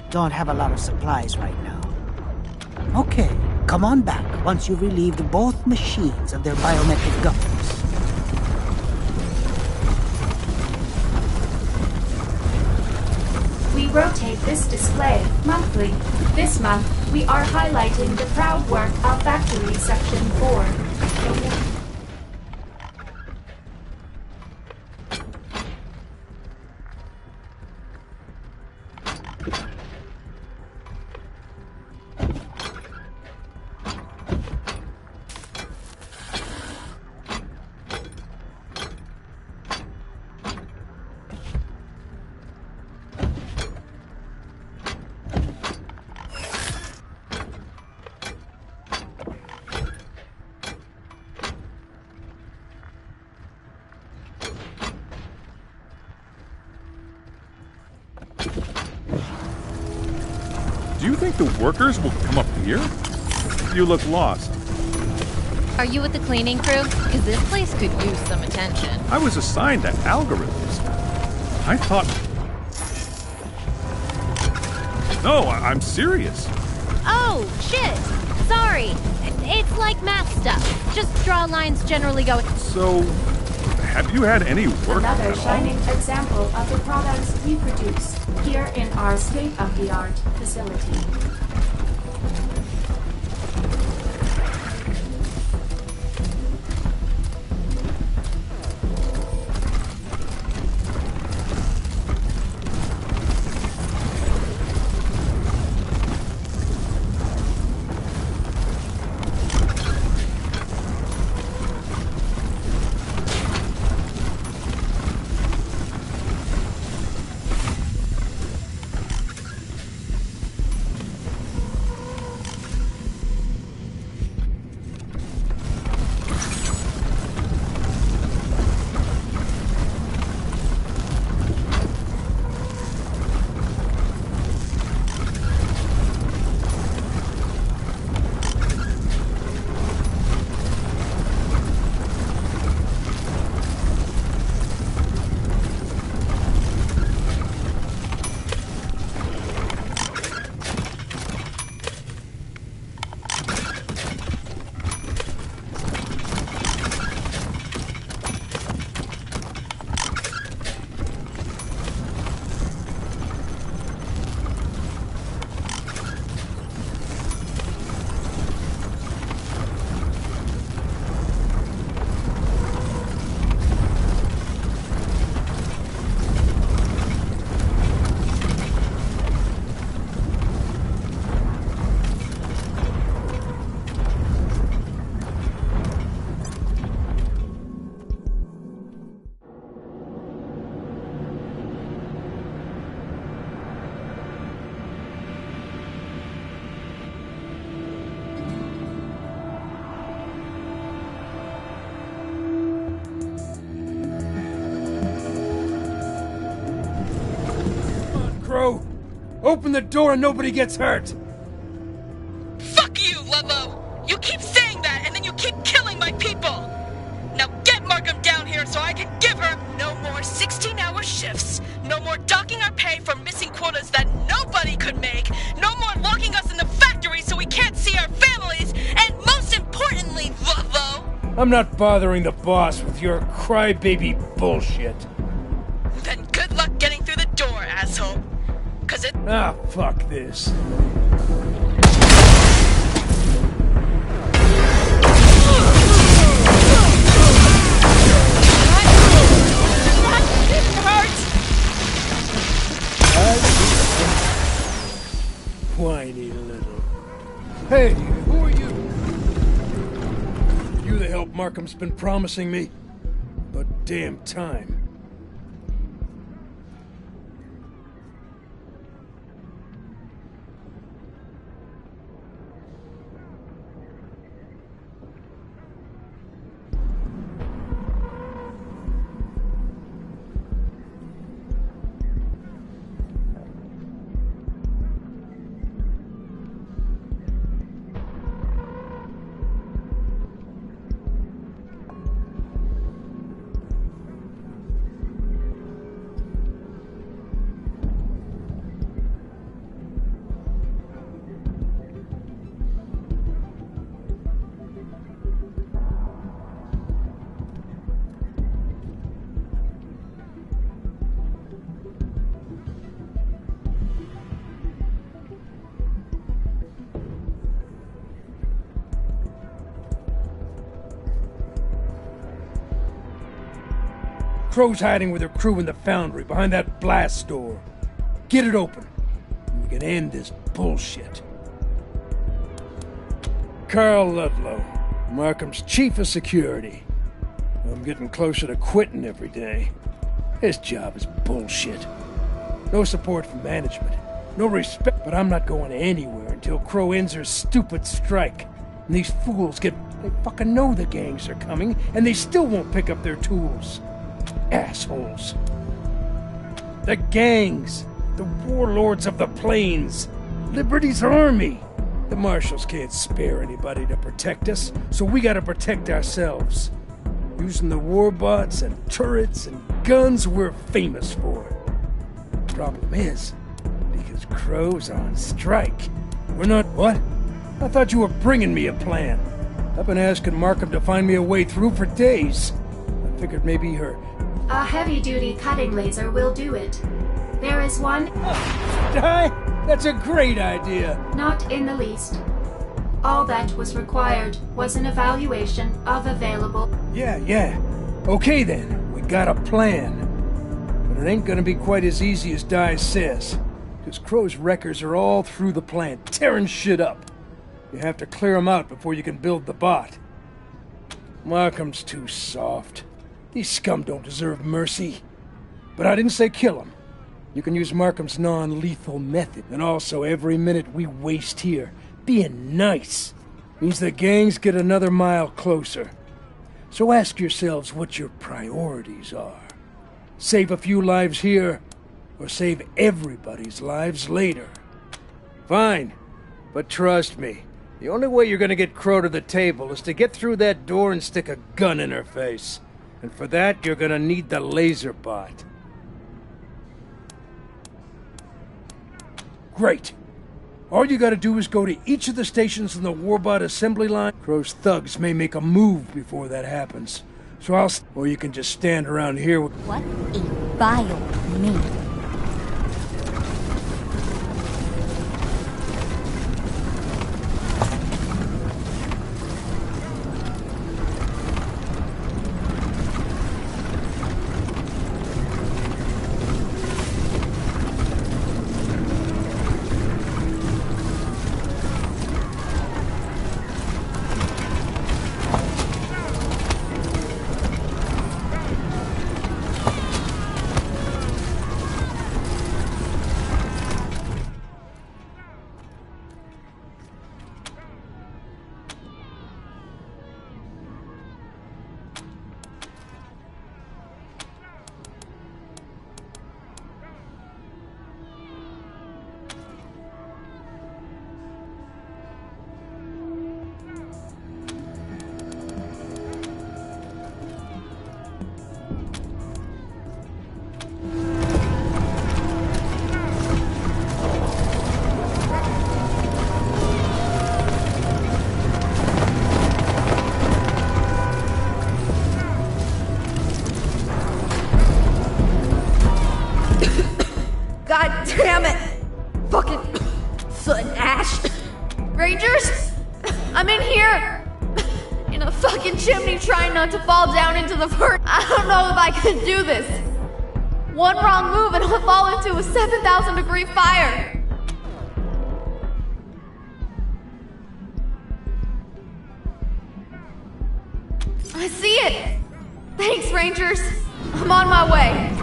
don't have a lot of supplies right now. Okay. Come on back once you've relieved both machines of their biometric governors. We rotate this display monthly. This month, we are highlighting the proud work of Factory Section 4. Do you think the workers will come up here? You look lost. Are you with the cleaning crew? Because this place could use some attention. I was assigned to algorithms. I thought... No, I'm serious. Oh, shit! Sorry. It's like math stuff. Just draw lines generally go... So, have you had any work Another at shining all? example of the products we produce. here in our state-of-the-art facility. Crow! Open the door and nobody gets hurt! Fuck you, Ludlow! You keep saying that and then you keep killing my people! Now get Markham down here so I can give her no more 16-hour shifts, no more docking our pay for missing quotas that nobody could make, no more locking us in the factory so we can't see our families, and most importantly, Ludlow! I'm not bothering the boss with your crybaby bullshit. Then good luck getting through the door, asshole. Cause it— Ah, fuck this. Whiny little. Hey, who are you? You the help Markham's been promising me? But damn time. Crow's hiding with her crew in the foundry behind that blast door. Get it open. And we can end this bullshit. Carl Ludlow, Markham's chief of security. I'm getting closer to quitting every day. This job is bullshit. No support from management. No respect. But I'm not going anywhere until Crow ends her stupid strike. And these fools they fucking know the gangs are coming, and they still won't pick up their tools. Assholes. The gangs. The warlords of the plains. Liberty's army. The marshals can't spare anybody to protect us, so we gotta protect ourselves. Using the war bots and turrets and guns we're famous for. Problem is, because Crow's on strike, we're not— What? I thought you were bringing me a plan. I've been asking Markham to find me a way through for days. I figured maybe her— A heavy-duty cutting laser will do it. There is one... Die? That's a great idea. Not in the least. All that was required was an evaluation of available... Yeah. Okay then, we got a plan. But it ain't gonna be quite as easy as Di says. Because Crow's wreckers are all through the plant, tearing shit up. You have to clear them out before you can build the bot. Markham's too soft. These scum don't deserve mercy. But I didn't say kill them. You can use Markham's non-lethal method. And also, every minute we waste here being nice means the gangs get another mile closer. So ask yourselves what your priorities are. Save a few lives here, or save everybody's lives later. Fine, but trust me, the only way you're gonna get Crow to the table is to get through that door and stick a gun in her face. And for that, you're gonna need the laser bot. Great. All you gotta do is go to each of the stations in the Warbot assembly line. Crow's thugs may make a move before that happens. So or you can just stand around here with... What a vile name. God damn it! Fucking soot and ash. Rangers? I'm in here! In a fucking chimney trying not to fall down into the furnace. I don't know if I can do this. One wrong move and I'll fall into a 7,000 degree fire. I see it! Thanks, Rangers. I'm on my way.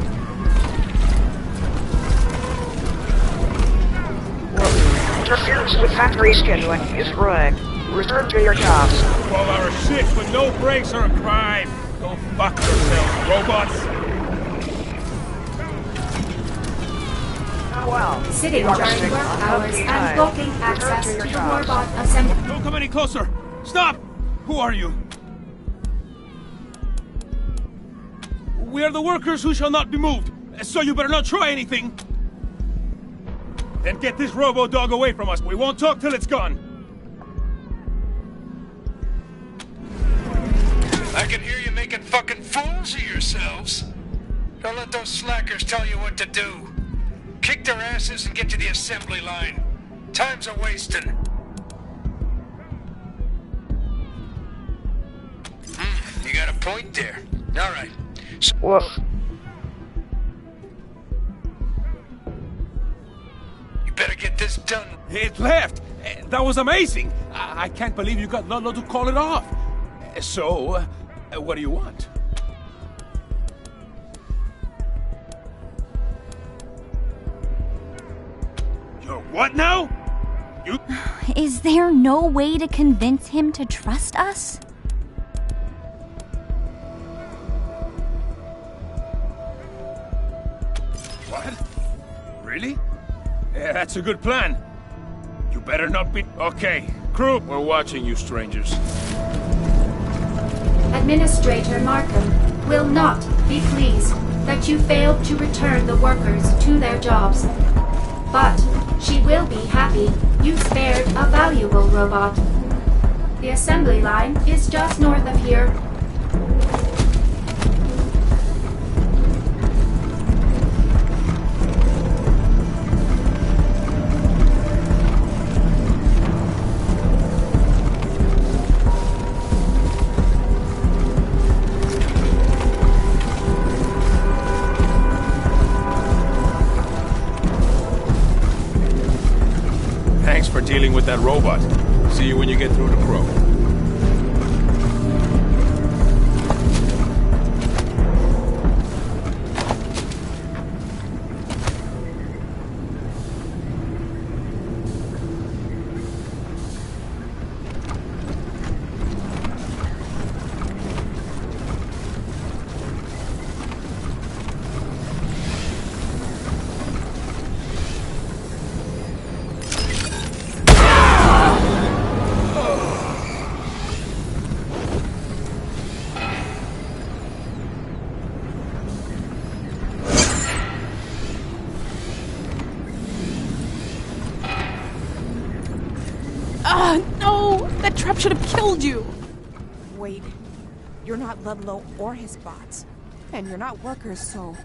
Interference with factory scheduling is correct. Return to your jobs. 12-hour shifts with no breaks are a crime. Go fuck yourselves, robots. Well, Sitting during work hours and blocking access to the Warbot assembly. Don't come any closer. Stop! Who are you? We are the workers who shall not be moved, so you better not try anything. Then get this robo-dog away from us. We won't talk till it's gone. I can hear you making fucking fools of yourselves. Don't let those slackers tell you what to do. Kick their asses and get to the assembly line. Time's a-wasting. You got a point there. All right. Whoa. You better get this done. It left. That was amazing. I can't believe you got Lolo to call it off. So, what do you want? You're what now? You... Is there no way to convince him to trust us? What? Really? Yeah, that's a good plan. You better not be... Okay, crew, we're watching you strangers. Administrator Markham will not be pleased that you failed to return the workers to their jobs. But she will be happy you spared a valuable robot. The assembly line is just north of here. Thanks for dealing with that robot. See you when you get through to Crow. No! That trap should have killed you! Wait, you're not Ludlow or his bots. And you're not workers, so...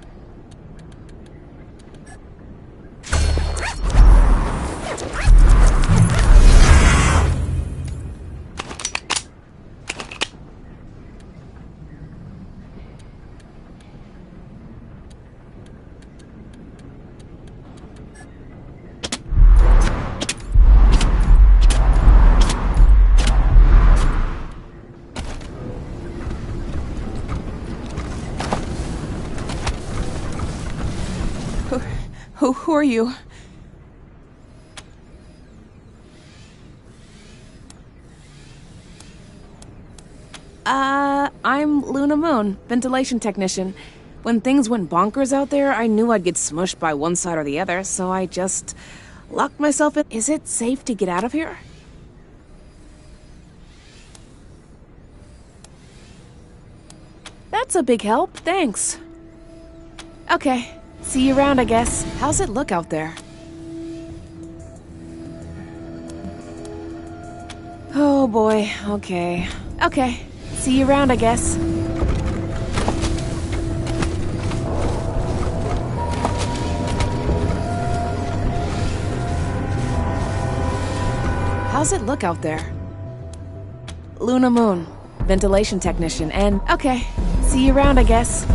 Who are you? I'm Luna Moon, ventilation technician. When things went bonkers out there, I knew I'd get smushed by one side or the other, so I just locked myself in. Is it safe to get out of here? That's a big help, thanks. Okay. See you around, I guess. How's it look out there? Oh boy, okay. Okay, see you around, I guess. How's it look out there? Luna Moon, ventilation technician, and... Okay, see you around, I guess.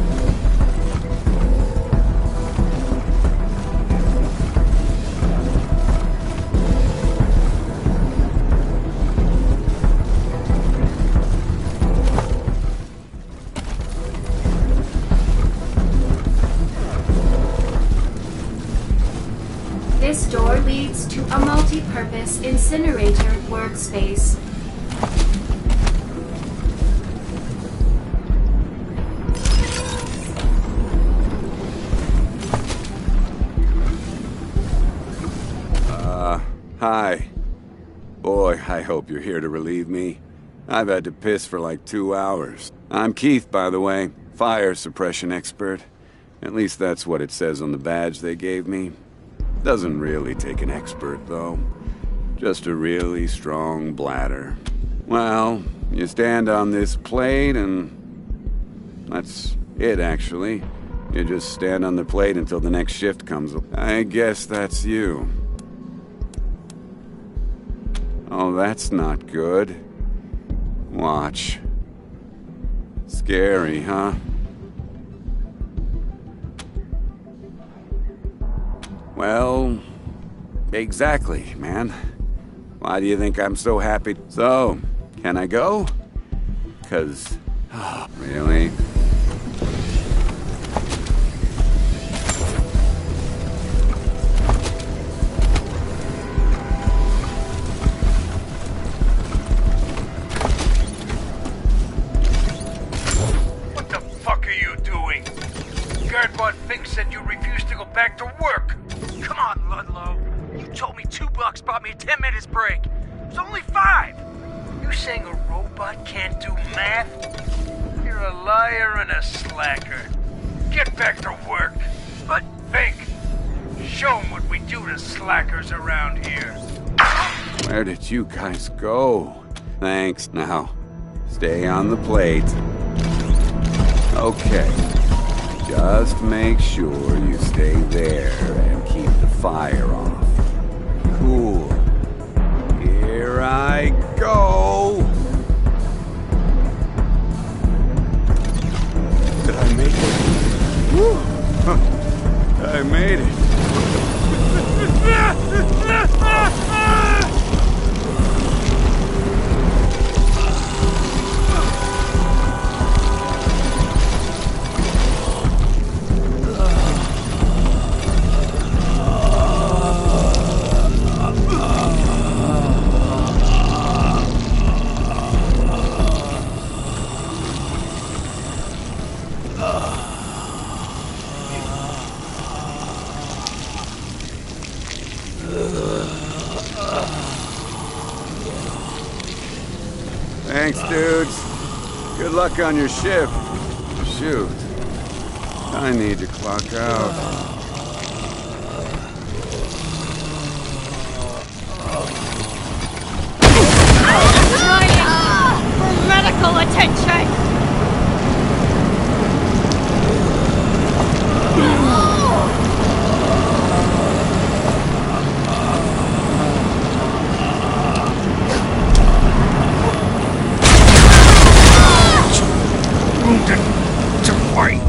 This door leads to a multi-purpose incinerator workspace. Hi. Boy, I hope you're here to relieve me. I've had to piss for like 2 hours. I'm Keith, by the way, fire suppression expert. At least that's what it says on the badge they gave me. Doesn't really take an expert, though. Just a really strong bladder. Well, you stand on this plate and... that's it, actually. You just stand on the plate until the next shift comes. I guess that's you. Oh, that's not good. Watch. Scary, huh? Well, exactly, man. Why do you think I'm so happy? So, can I go? 'Cause... oh, really? What the fuck are you doing? Guardbot Fink said you refused to go back to work. Come on, Ludlow. You told me $2 bought me a 10 minutes break. It's only 5. You saying a robot can't do math? You're a liar and a slacker. Get back to work. But Fink, show 'em what we do to slackers around here. Where did you guys go? Thanks. Now, stay on the plate. Okay. Just make sure you stay there and keep the fire off. Cool. Here I go! Did I make it? Whew. Huh. I made it. Thanks, dudes. Good luck on your shift. Shoot. I need to clock out. For medical attention! Wounded to fight.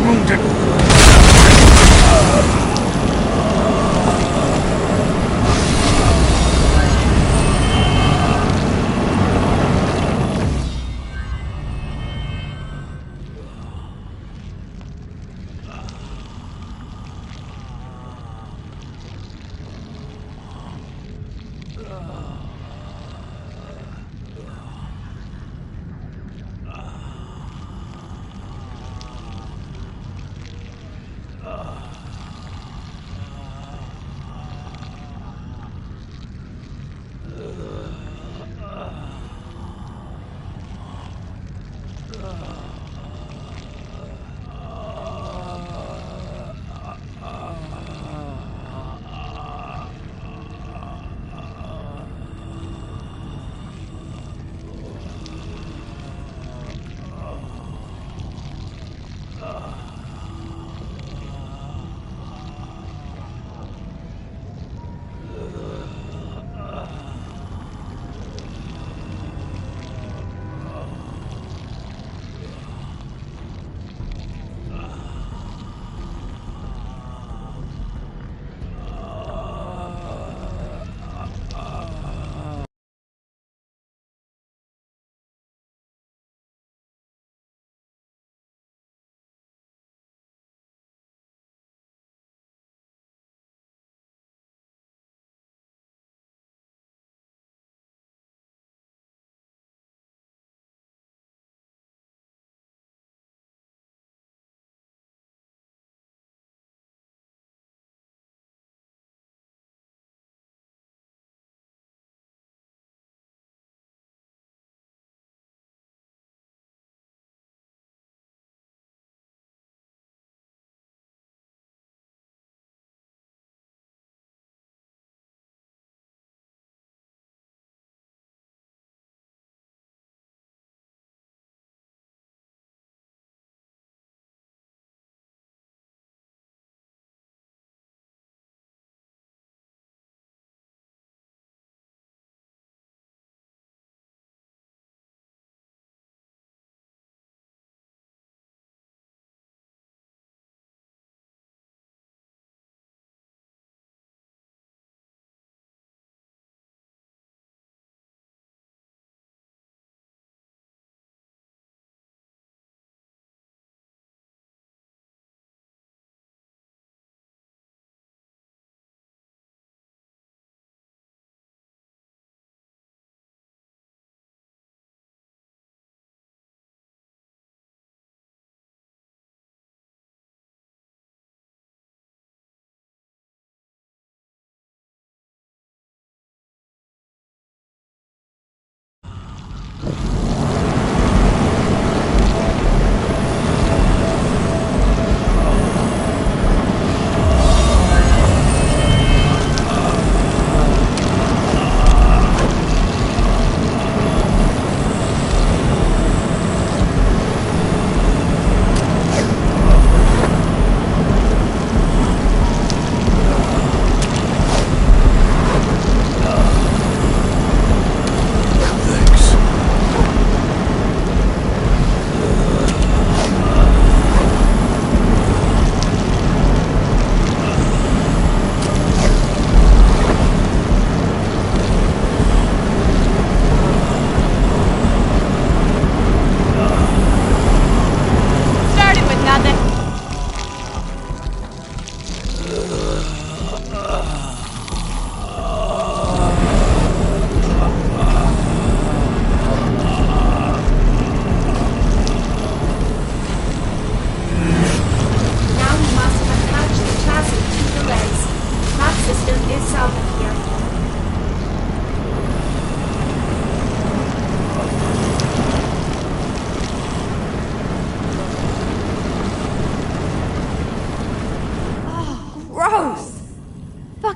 Wounded.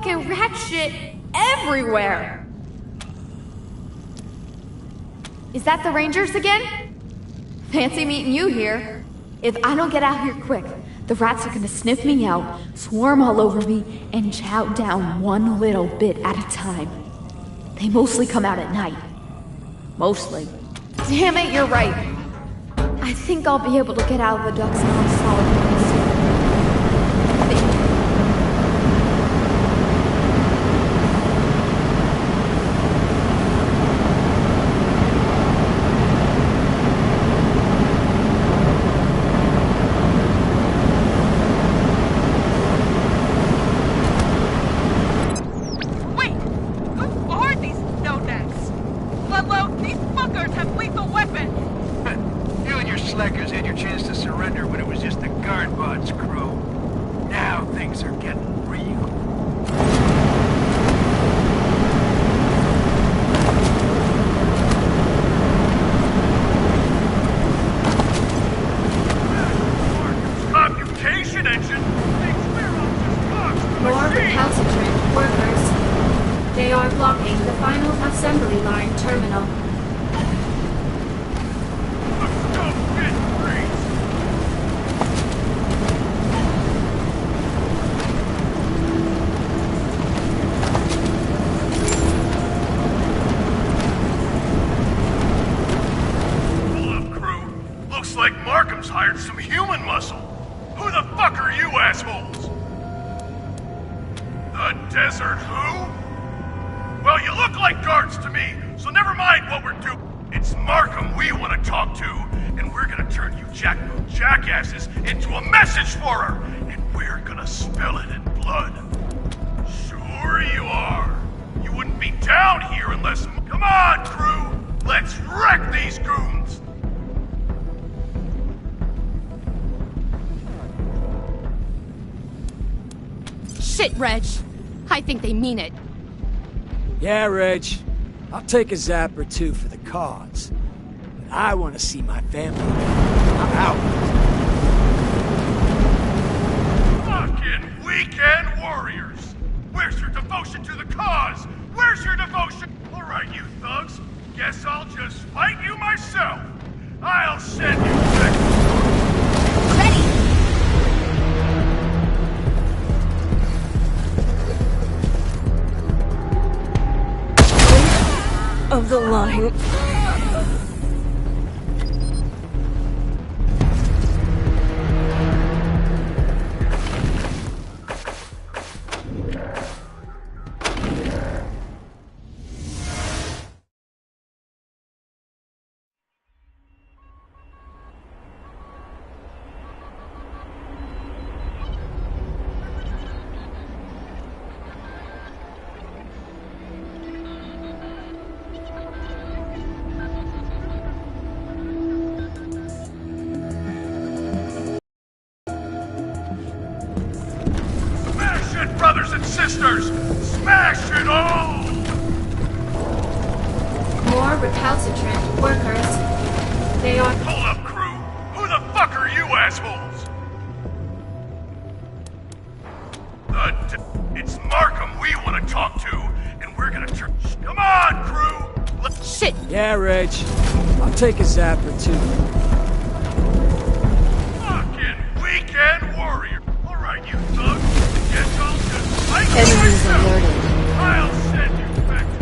fucking rat shit everywhere. Is that the Rangers again? Fancy meeting you here. If I don't get out here quick, the rats are gonna sniff me out, swarm all over me, and chow down one little bit at a time. They mostly come out at night. Mostly. Damn it, you're right. I think I'll be able to get out of the ducks now on solid ground soon. Shit, Reg. I think they mean it. Yeah, Reg. I'll take a zap or two for the cause. But I want to see my family. I'm out. Fucking weekend warriors! Where's your devotion to the cause? Where's your devotion? All right, you thugs. Guess I'll just fight you myself. I'll send you back. Ready! Of the line. Brothers and sisters, smash it all! More recalcitrant workers. They are... Hold up, crew! Who the fuck are you assholes? It's Markham we want to talk to, and we're gonna turn... Come on, crew! Shit! Yeah, Reg. I'll take a zap or two. Fucking weekend warrior! Alright, you thugs. Guess I'll just fight Enemies myself. alerted. I'll send you back to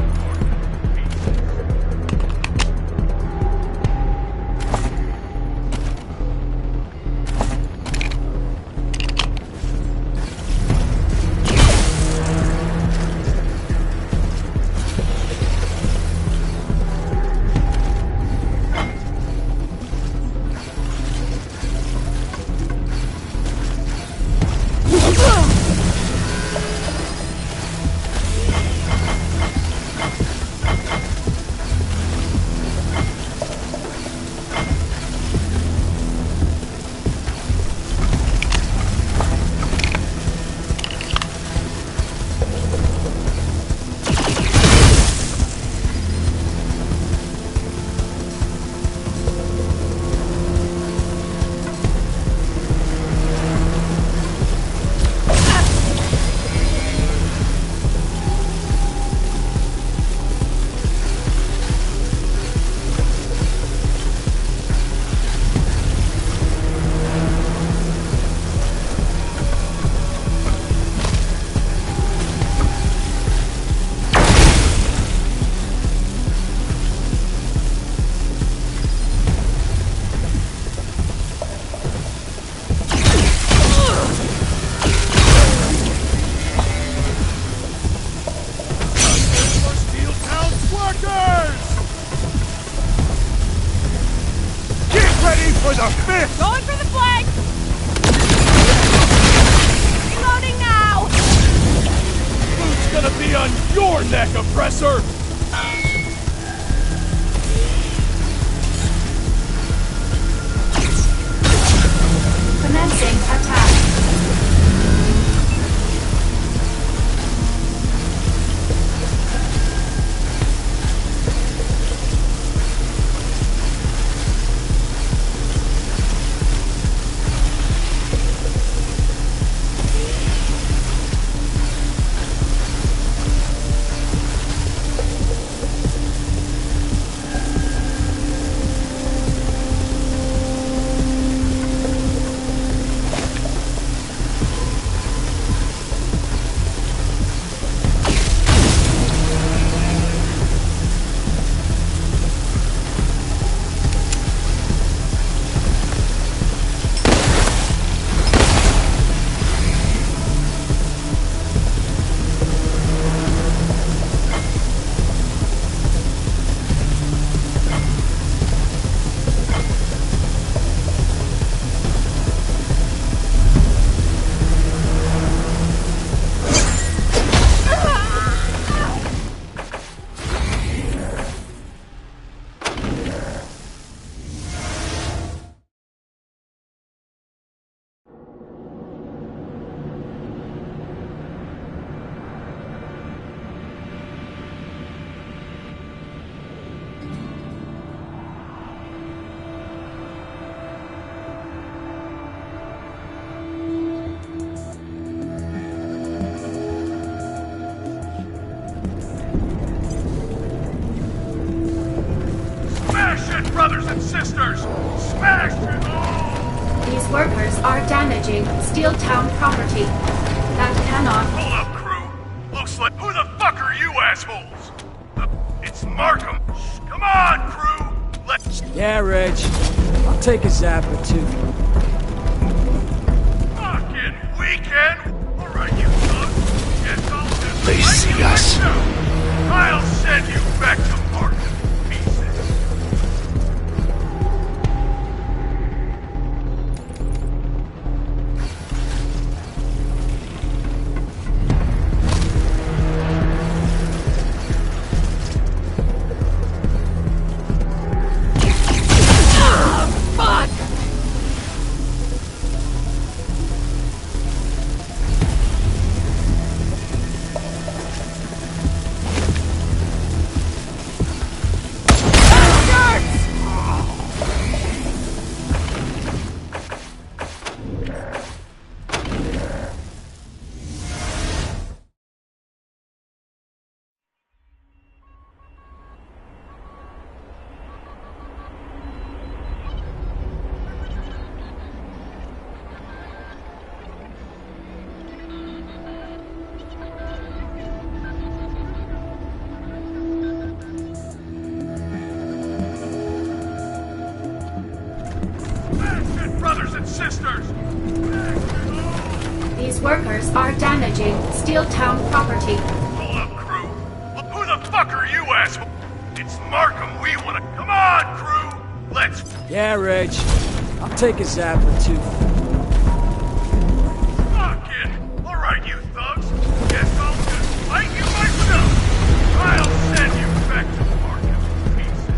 Going for the flank! Reloading now! Who's gonna be on your neck, oppressor? Commencing attack. Brothers and sisters, smash it all! These workers are damaging Steeltown property. That cannot... Hold up, crew. Looks like... Who the fuck are you assholes? It's Markham. Come on, crew! Let's... Yeah, Reg. I'll take a zapper, too. Fucking weekend! Alright, you thugs. Guess I'll just... They see us. I'll send you back to Markham. Brothers and sisters! These workers are damaging Steeltown property. Hold up, crew. Who the fuck are you, asshole? It's Markham. We wanna... Come on, crew! Let's... Yeah, Reg. I'll take a zapper, too. Fucking... Alright, you thugs. Guess I'll just fight you myself. I'll send you back to Markham. Pieces.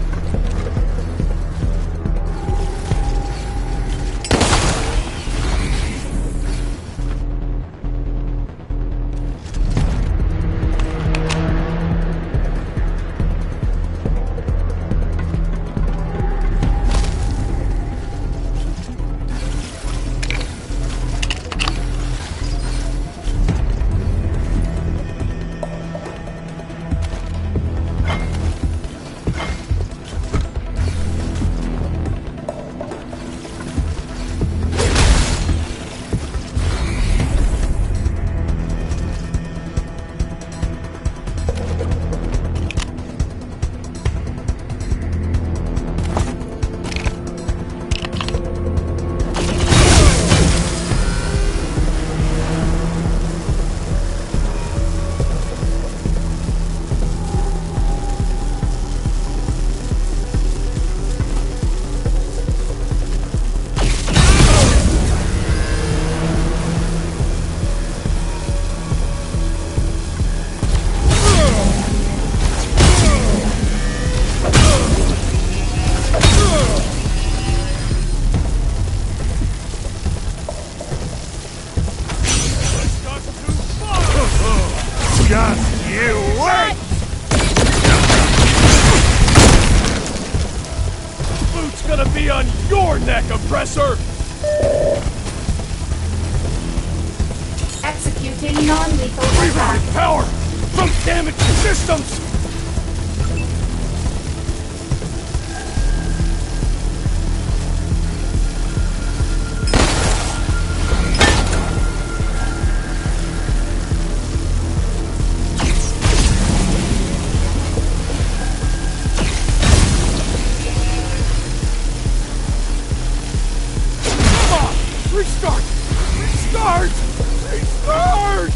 suppressor! Executing non-lethal Rerouting attack. power from damaged systems! Restart! Restart! Restart!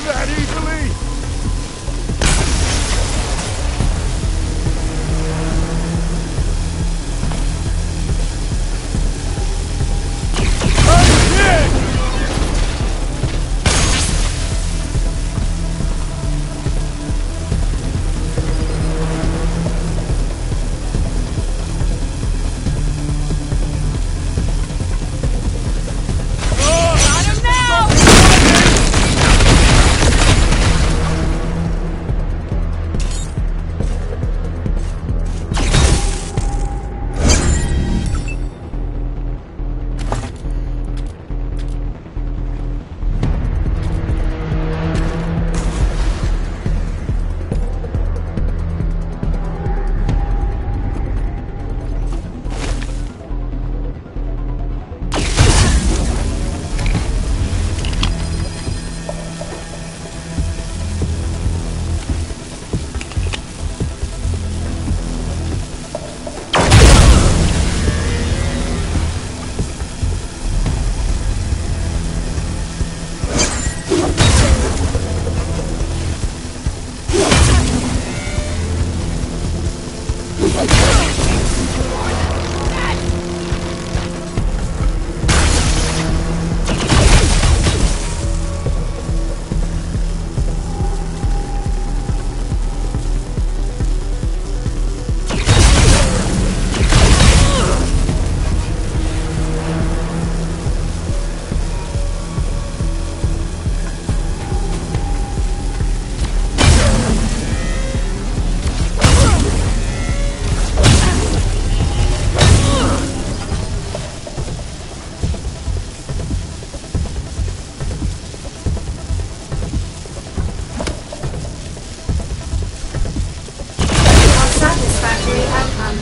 That easily! Satisfactory outcome.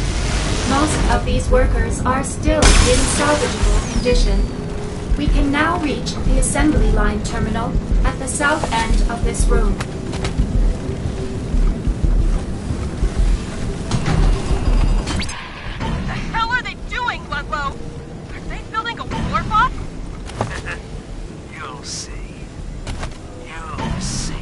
Most of these workers are still in salvageable condition. We can now reach the assembly line terminal at the south end of this room. What the hell are they doing, Ludlow? Are they building a war box? You'll see. You'll see.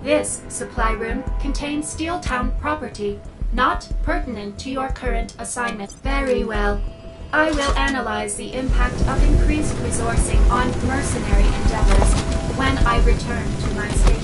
This supply room contains Steeltown property, not pertinent to your current assignment. Very well. I will analyze the impact of increased resourcing on mercenary endeavors when I return to my station.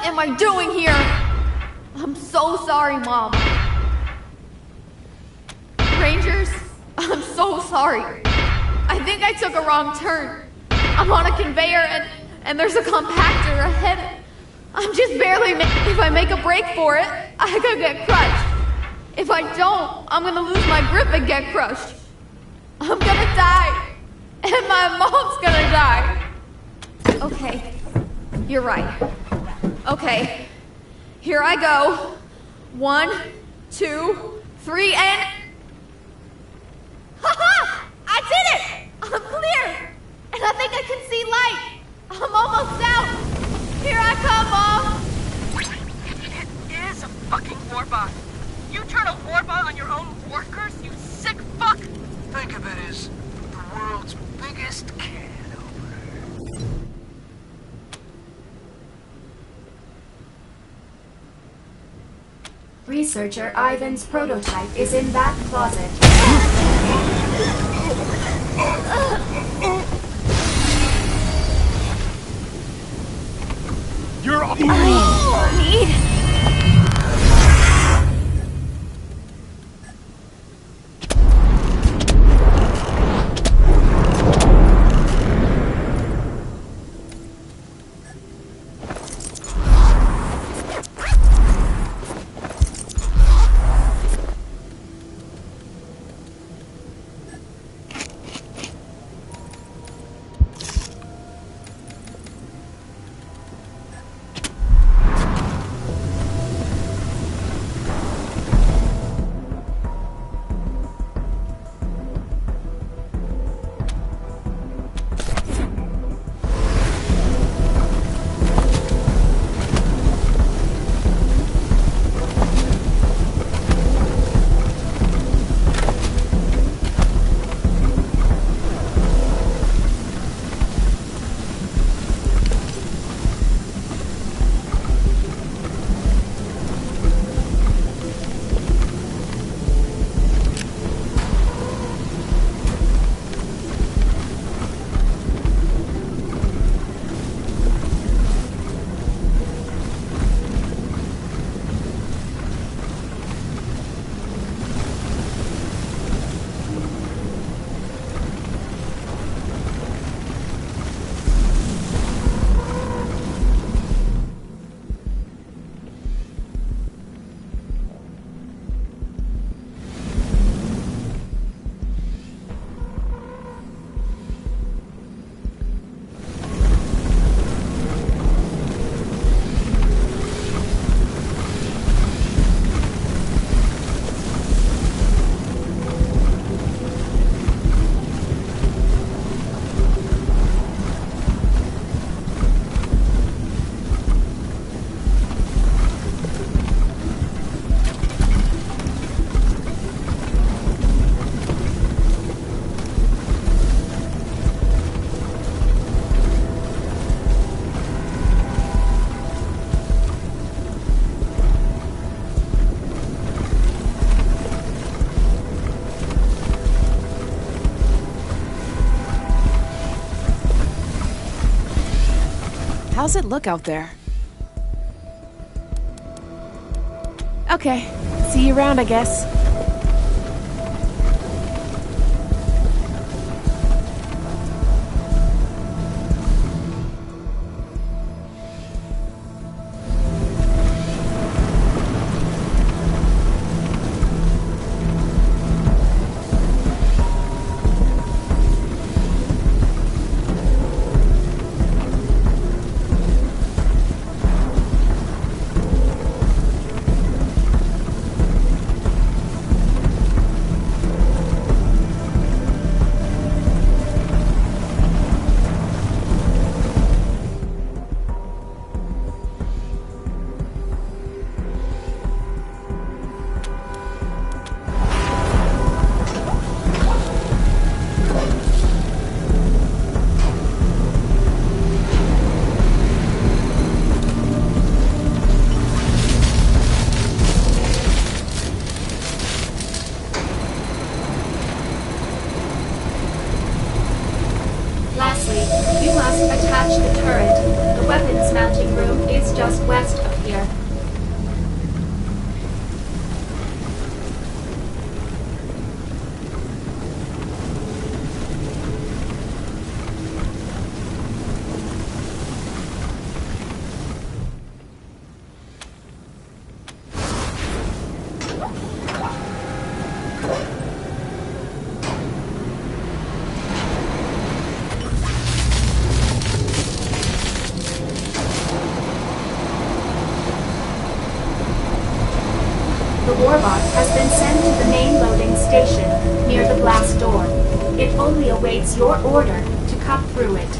am I doing here? I'm so sorry, Mom. Rangers, I'm so sorry. I think I took a wrong turn. I'm on a conveyor and there's a compactor ahead. I'm just barely if I make a break for it, I could get crushed. If I don't, I'm gonna lose my grip and get crushed. I'm gonna die. And my mom's gonna die. Okay, you're right. Okay, here I go. 1, 2, 3, and... Ha-ha! I did it! I'm clear! And I think I can see light! I'm almost out! Here I come, Mom! It is a fucking warbot. You turn a warbot on your own workers, you sick fuck! Think of it as the world's biggest can opener. Researcher Ivan's prototype is in that closet. You're all... I need... How's it look out there? Okay, see you around, I guess. Lastly, you must attach the turret. The weapons mounting room is just west of here. The warbot has been sent to the main loading station near the blast door. It only awaits your order to cut through it.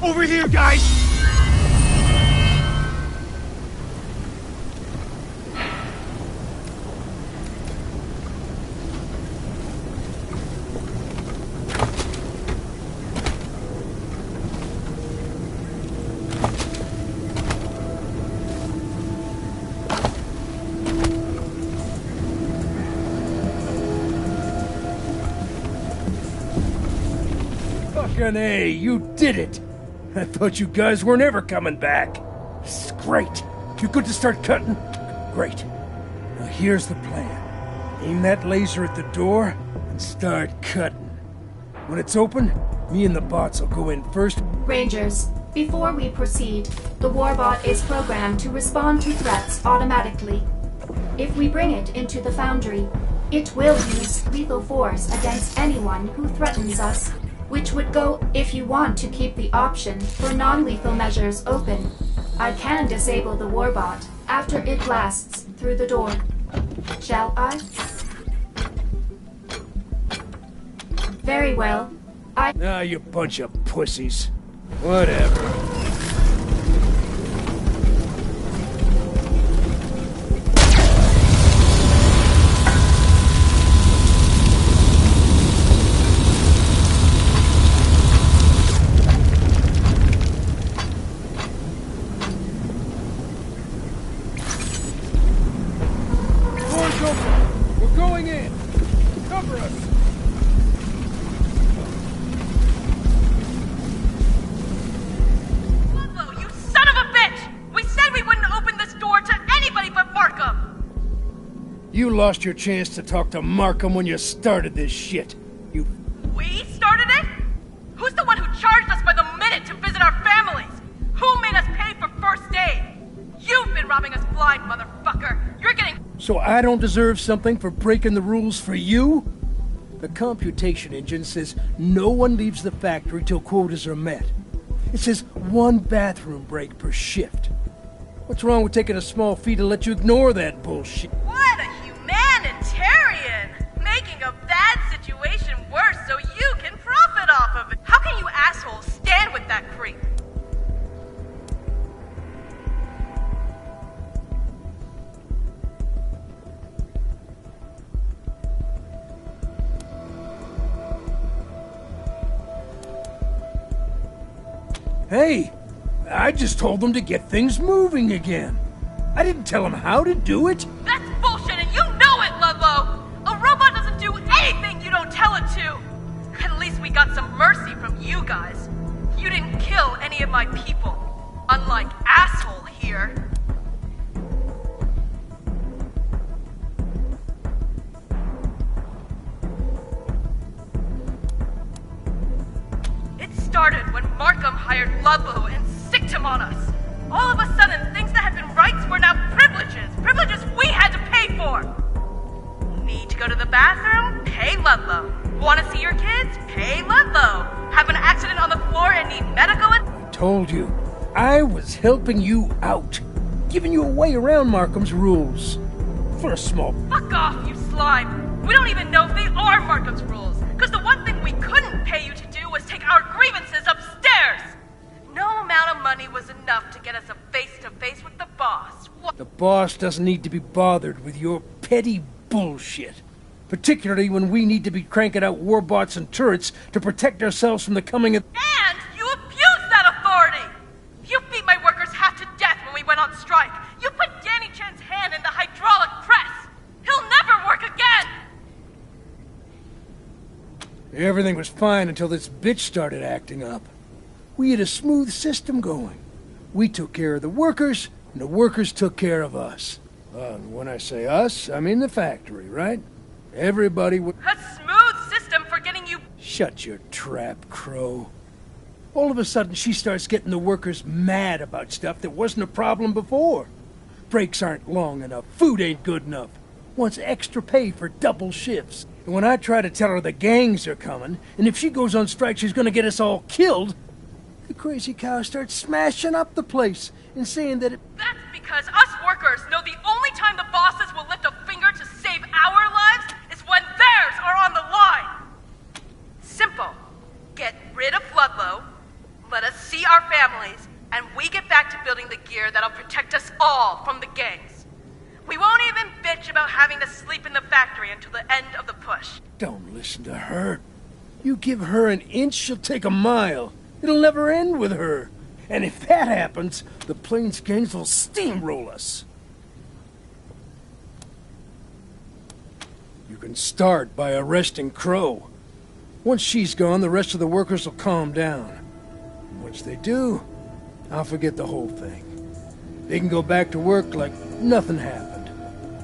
Over here, guys! Fucking A, you did it! I thought you guys weren't ever coming back. This is great. You good to start cutting? Great. Now here's the plan. Aim that laser at the door and start cutting. When it's open, me and the bots will go in first. Rangers, before we proceed, the warbot is programmed to respond to threats automatically. If we bring it into the foundry, it will use lethal force against anyone who threatens us, which would go if you want to keep the option for non-lethal measures open. I can disable the warbot after it blasts through the door. Shall I? Very well. Ah, you bunch of pussies. Whatever. Door's open. We're going in. Cover us. You lost your chance to talk to Markham when you started this shit. You... We started it? Who's the one who charged us by the minute to visit our families? Who made us pay for first aid? You've been robbing us blind, motherfucker! You're getting... So I don't deserve something for breaking the rules for you? The computation engine says no one leaves the factory till quotas are met. It says 1 bathroom break per shift. What's wrong with taking a small fee to let you ignore that bullshit? What a humanitarian! Making a bad situation worse so you can profit off of it! How can you assholes stand with that creep? Hey, I just told them to get things moving again. I didn't tell them how to do it. That's bullshit and you know it, Ludlow! A robot doesn't do anything you don't tell it to! At least we got some mercy from you guys. You didn't kill any of my people. Unlike asshole here. It started when Markham hired Ludlow and sicked him on us. All of a sudden, things that had been rights were now privileges. Privileges we had to pay for. Need to go to the bathroom? Pay Ludlow. Want to see your kids? Pay Ludlow. Have an accident on the floor and need medical I told you. I was helping you out. Giving you a way around Markham's rules. For a small... Fuck off, you slime. We don't even know if they are Markham's rules. Because the one thing we couldn't pay you to do was take our grievances upstairs. No amount of money was enough to get us a face-to-face with the boss. The boss doesn't need to be bothered with your petty bullshit. Particularly when we need to be cranking out warbots and turrets to protect ourselves from the coming of... And you abused that authority! You beat my workers half to death when we went on strike. You put Danny Chan's hand in the hydraulic press. He'll never work again! Everything was fine until this bitch started acting up. We had a smooth system going. We took care of the workers, and the workers took care of us. And when I say us, I mean the factory, right? Everybody would... A smooth system for getting you... Shut your trap, Crow. All of a sudden, she starts getting the workers mad about stuff that wasn't a problem before. Breaks aren't long enough, food ain't good enough. Wants extra pay for double shifts. And when I try to tell her the gangs are coming, and if she goes on strike she's gonna get us all killed, the crazy cow starts smashing up the place and saying that it... That's because us workers know the only time the bosses will lift a finger to save our lives is when theirs are on the line. Simple. Get rid of Ludlow, let us see our families, and we get back to building the gear that'll protect us all from the gangs. We won't even bitch about having to sleep in the factory until the end of the push. Don't listen to her. You give her an inch, she'll take a mile. It'll never end with her. And if that happens, the Plains gangs will steamroll us. You can start by arresting Crow. Once she's gone, the rest of the workers will calm down. Once they do, I'll forget the whole thing. They can go back to work like nothing happened.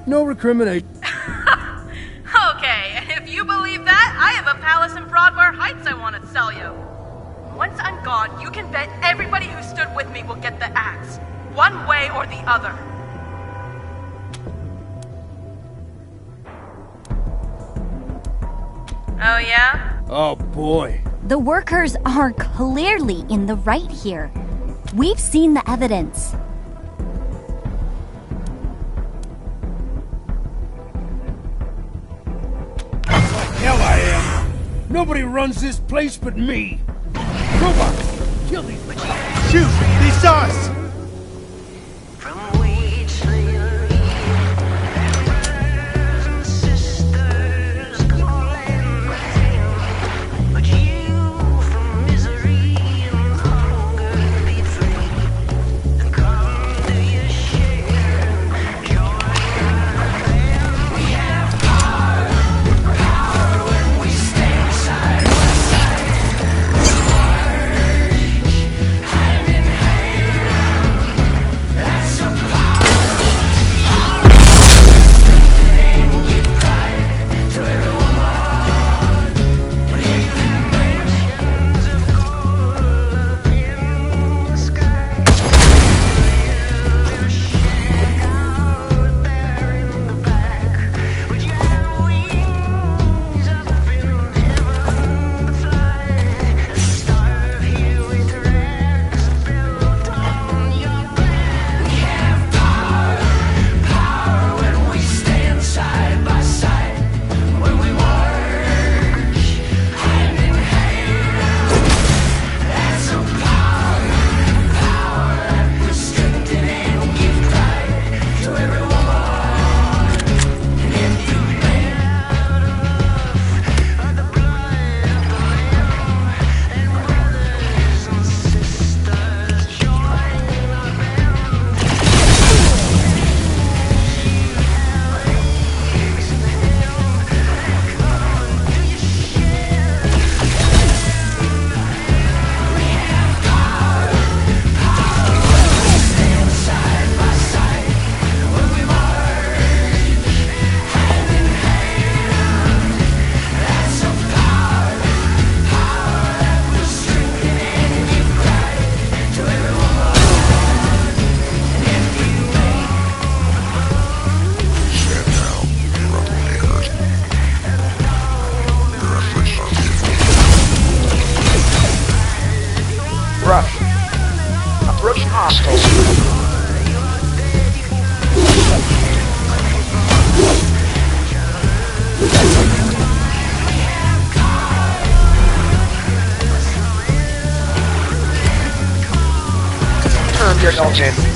No recrimination. Okay, and if you believe that, I have a palace in Broadmoor Heights I want to sell you. Once I'm gone, you can bet everybody who stood with me will get the axe. One way or the other. Oh, yeah? Oh, boy. The workers are clearly in the right here. We've seen the evidence. Hell I am. Nobody runs this place but me. Robots, kill these... Shoot! They saw us! yourselves in.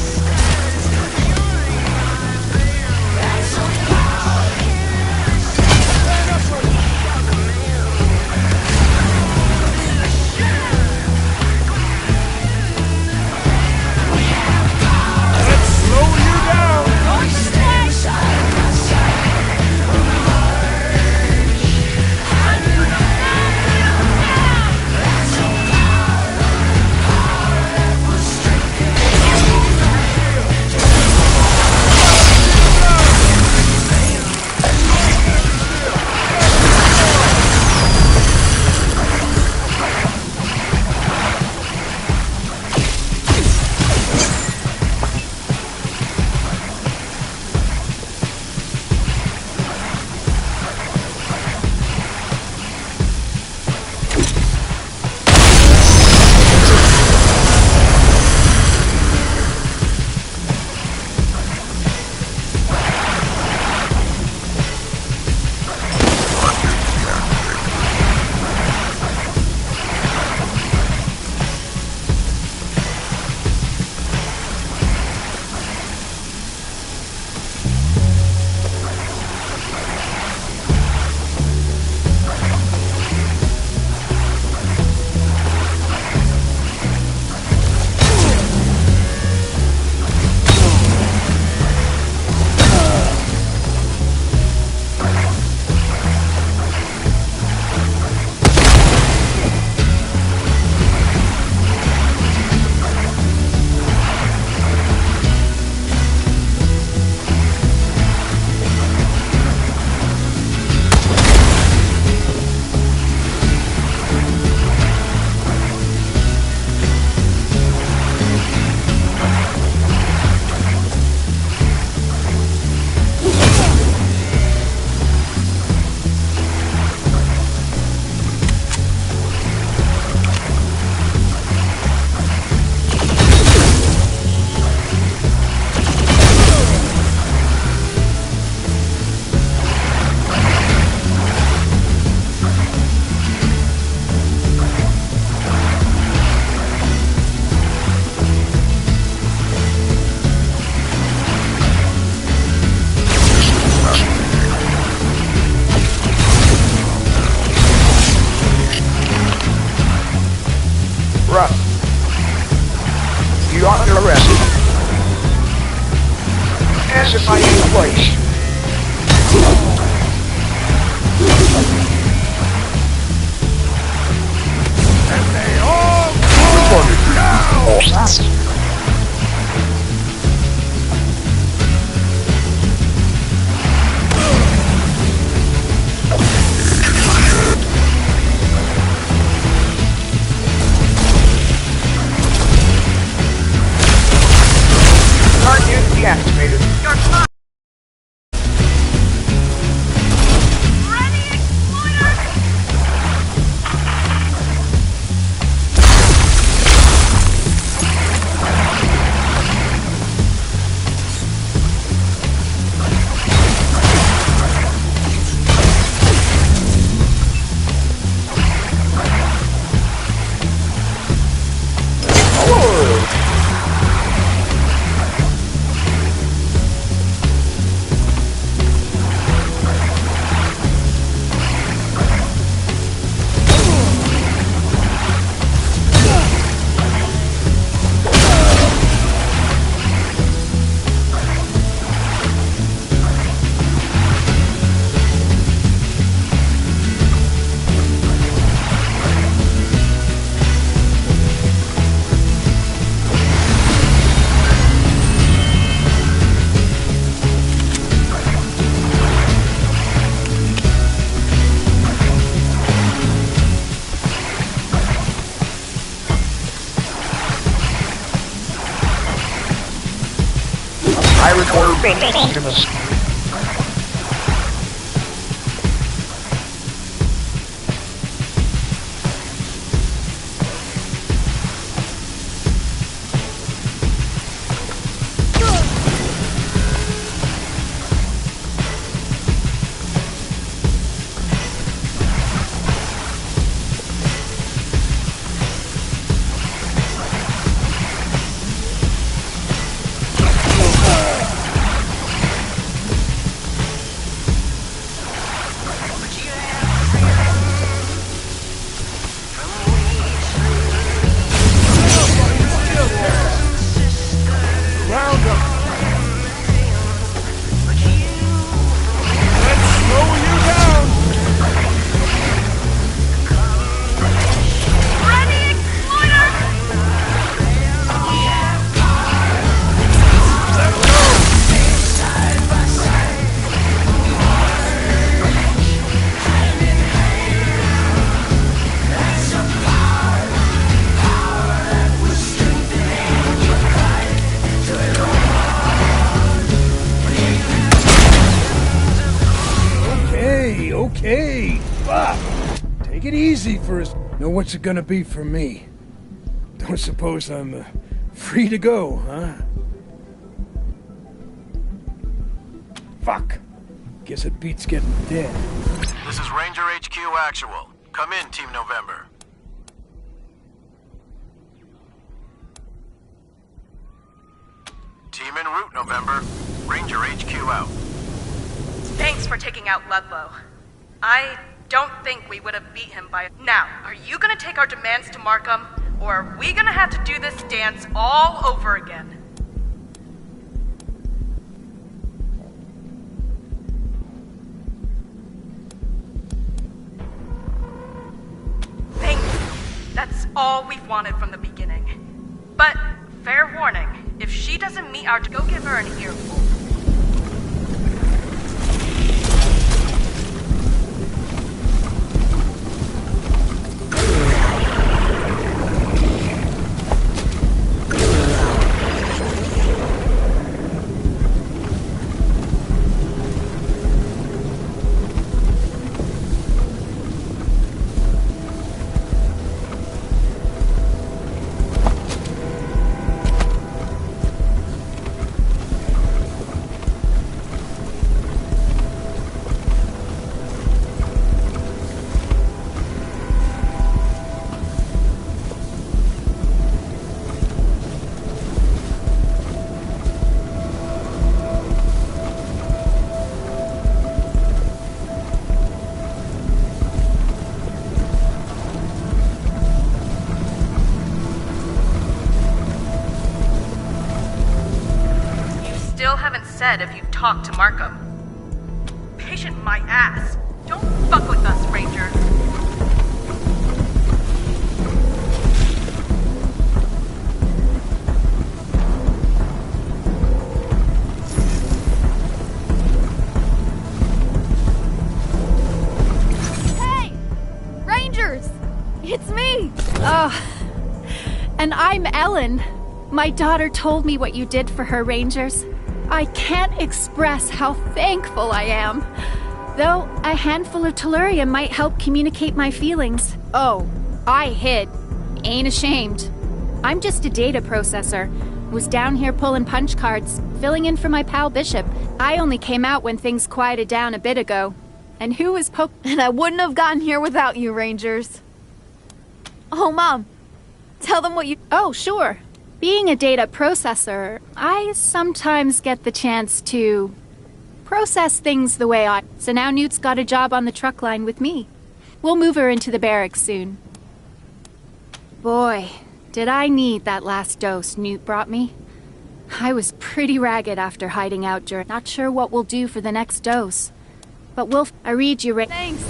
You are under arrest. As if I ain't place. And they all go down! Deactivated. Your time. Ready, exploiter! I record Optimus. Okay. Fuck. Take it easy first. Know what's it gonna be for me? Don't suppose I'm free to go, huh? Fuck. Guess it beats getting dead. This is Ranger HQ Actual. Come in, Team November. Team en route, November. Ranger HQ out. Thanks for taking out Ludlow. I don't think we would have beat him by... Now, are you gonna take our demands to Markham, or are we gonna have to do this dance all over again? Thank you. That's all we've wanted from the beginning. But, fair warning, if she doesn't meet our... Go give her an earful. Said if you've talked to Markham. Patient my ass. Don't fuck with us, Ranger. Hey! Rangers! It's me! Oh, and I'm Ellen. My daughter told me what you did for her, Rangers. I can't express how thankful I am. Though a handful of tellurium might help communicate my feelings. Oh, I hid. Ain't ashamed. I'm just a data processor. Was down here pulling punch cards, filling in for my pal Bishop. I only came out when things quieted down a bit ago. And who was And I wouldn't have gotten here without you, Rangers. Oh, Mom. Tell them what you... Oh, sure. Being a data processor, I sometimes get the chance to process things the way I... So now Newt's got a job on the truck line with me. We'll move her into the barracks soon. Boy, did I need that last dose Newt brought me. I was pretty ragged after hiding out during... Not sure what we'll do for the next dose. But we'll... I read you... Thanks.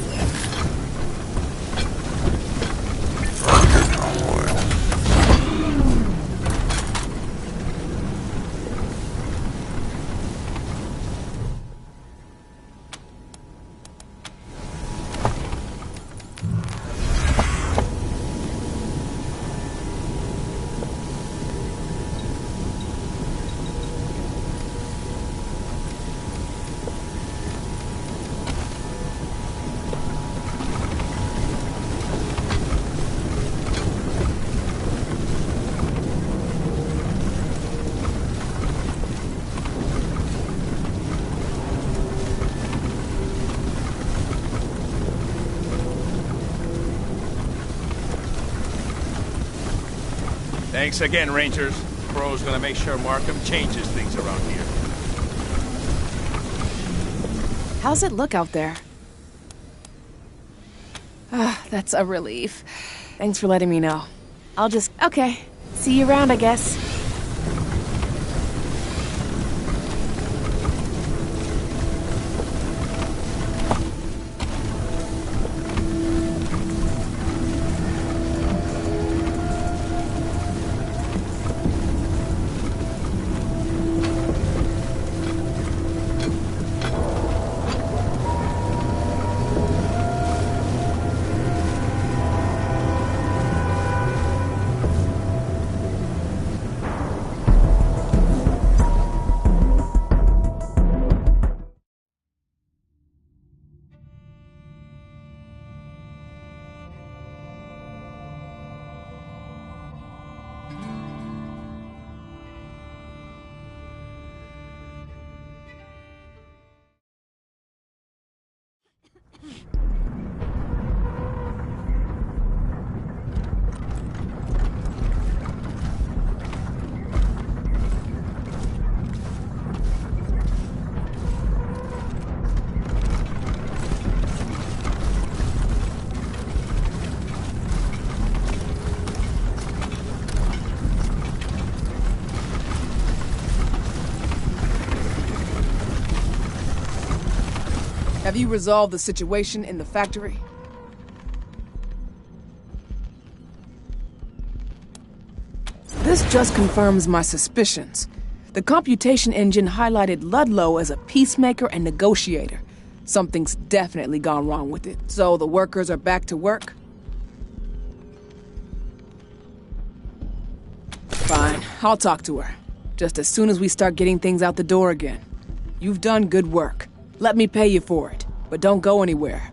Thanks again, Rangers. Crow's gonna make sure Markham changes things around here. How's it look out there? Ah, that's a relief. Thanks for letting me know. I'll just... Okay. See you around, I guess. Have you resolved the situation in the factory? This just confirms my suspicions. The computation engine highlighted Ludlow as a peacemaker and negotiator. Something's definitely gone wrong with it. So the workers are back to work? Fine, I'll talk to her. Just as soon as we start getting things out the door again. You've done good work. Let me pay you for it. But don't go anywhere.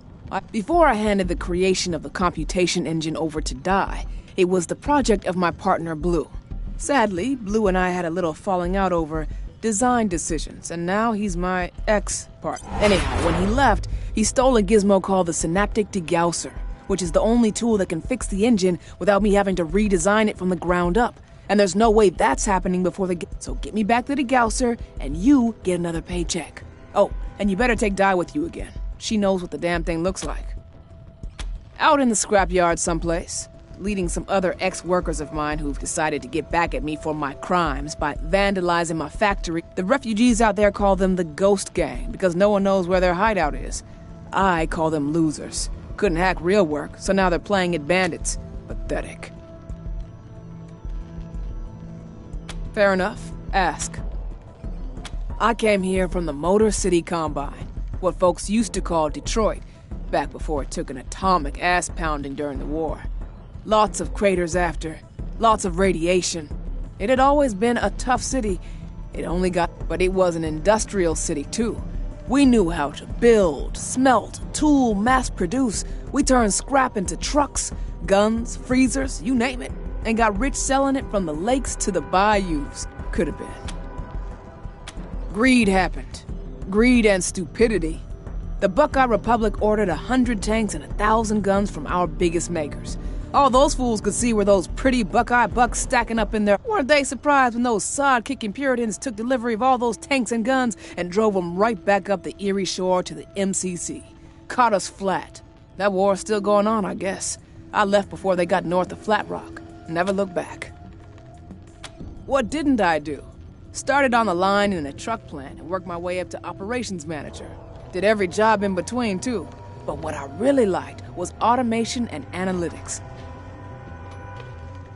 Before I handed the creation of the computation engine over to Dye, it was the project of my partner Blue. Sadly, Blue and I had a little falling out over design decisions, and now he's my ex-partner. Anyhow, when he left, he stole a gizmo called the Synaptic Degausser, which is the only tool that can fix the engine without me having to redesign it from the ground up. And there's no way that's happening before the... So get me back to the Degausser, and you get another paycheck. Oh, and you better take Dye with you again. She knows what the damn thing looks like. Out in the scrapyard someplace, leading some other ex-workers of mine who've decided to get back at me for my crimes by vandalizing my factory. The refugees out there call them the Ghost Gang because no one knows where their hideout is. I call them losers. Couldn't hack real work, so now they're playing at bandits. Pathetic. Fair enough. Ask. I came here from the Motor City Combine, what folks used to call Detroit, back before it took an atomic ass-pounding during the war. Lots of craters after, lots of radiation. It had always been a tough city. But it was an industrial city too. We knew how to build, smelt, tool, mass produce. We turned scrap into trucks, guns, freezers, you name it, and got rich selling it from the lakes to the bayous. Could have been. Greed happened. Greed and stupidity. The Buckeye Republic ordered 100 tanks and 1,000 guns from our biggest makers. All those fools could see were those pretty Buckeye bucks stacking up in there. Weren't they surprised when those sod-kicking Puritans took delivery of all those tanks and guns and drove them right back up the Erie Shore to the MCC? Caught us flat. That war's still going on, I guess. I left before they got north of Flat Rock. Never looked back. What didn't I do? Started on the line in a truck plant and worked my way up to operations manager. Did every job in between, too. But what I really liked was automation and analytics.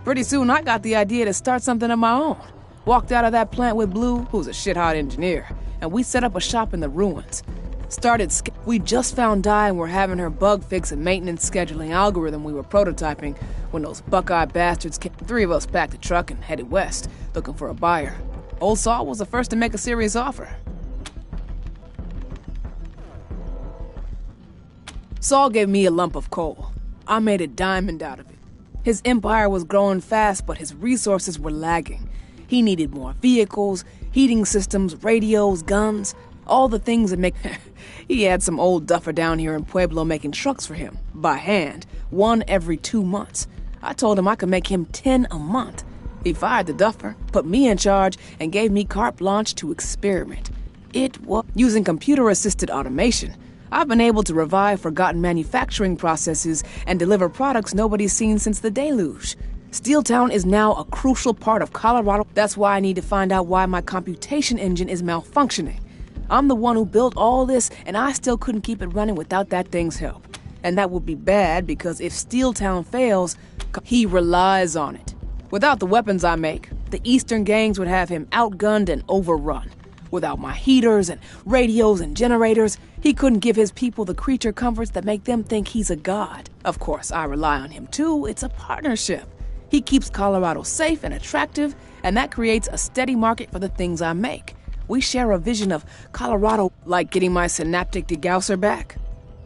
Pretty soon I got the idea to start something of my own. Walked out of that plant with Blue, who's a shit-hot engineer, and we set up a shop in the ruins. We just found Dye and were having her bug fix a maintenance scheduling algorithm we were prototyping when those Buckeye bastards came. 3 of us packed a truck and headed west, looking for a buyer. Old Saul was the first to make a serious offer. Saul gave me a lump of coal. I made a diamond out of it. His empire was growing fast, but his resources were lagging. He needed more vehicles, heating systems, radios, guns, all the things that make... He had some old duffer down here in Pueblo making trucks for him, by hand, 1 every 2 months. I told him I could make him 10 a month. He fired the duffer, put me in charge, and gave me carte blanche to experiment. It was using computer-assisted automation. I've been able to revive forgotten manufacturing processes and deliver products nobody's seen since the deluge. Steeltown is now a crucial part of Colorado. That's why I need to find out why my computation engine is malfunctioning. I'm the one who built all this, and I still couldn't keep it running without that thing's help. And that would be bad, because if Steeltown fails, he relies on it. Without the weapons I make, the Eastern gangs would have him outgunned and overrun. Without my heaters and radios and generators, he couldn't give his people the creature comforts that make them think he's a god. Of course, I rely on him too. It's a partnership. He keeps Colorado safe and attractive, and that creates a steady market for the things I make. We share a vision of Colorado, like getting my Synaptic Degausser back.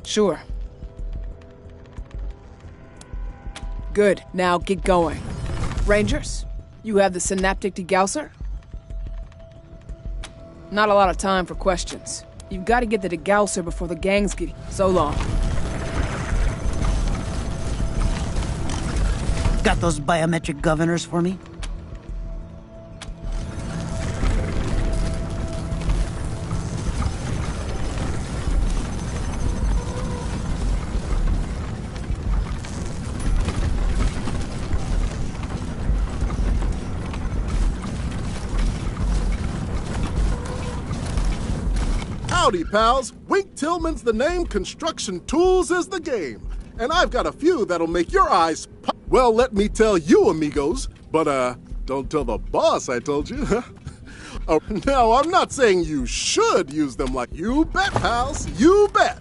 Sure. Good, now get going. Rangers, you have the Synaptic Degausser? Not a lot of time for questions. You've got to get the Degausser before the gangs get... So long. Got those biometric governors for me? Howdy, pals. Wink Tillman's the name, construction tools is the game. And I've got a few that'll make your eyes pop. Well, let me tell you, amigos, but don't tell the boss I told you. Now, I'm not saying you should use them like you bet, pals, you bet.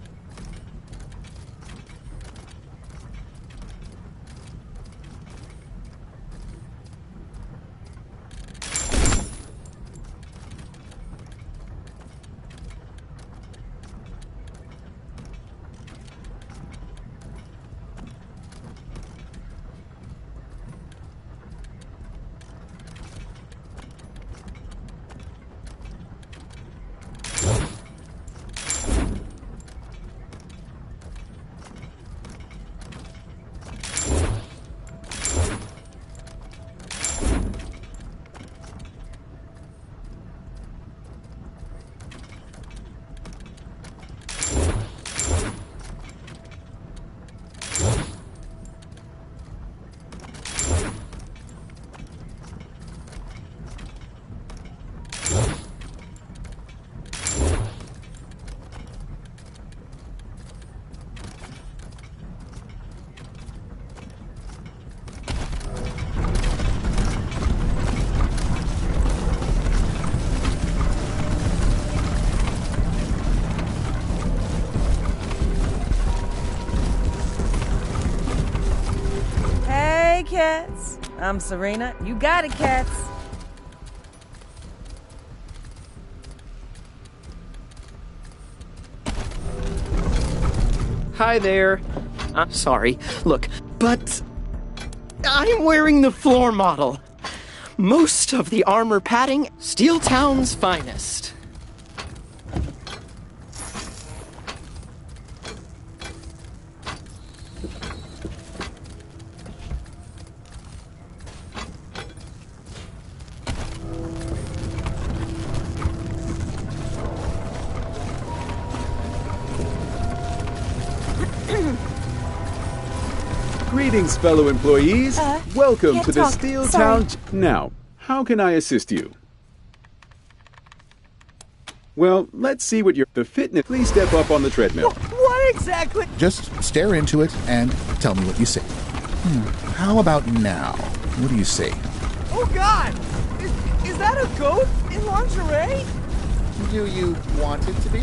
Cats. I'm Serena. You got it, Cats. Hi there. I'm sorry. Look, but I'm wearing the floor model. Most of the armor padding, Steel Town's finest. Greetings, fellow employees. Welcome can't to the talk. Steel Sorry. Town. Now, how can I assist you? Well, let's see what the fitness. Please step up on the treadmill. What exactly? Just stare into it and tell me what you see. How about now? What do you see? Oh God! Is that a goat in lingerie? Do you want it to be?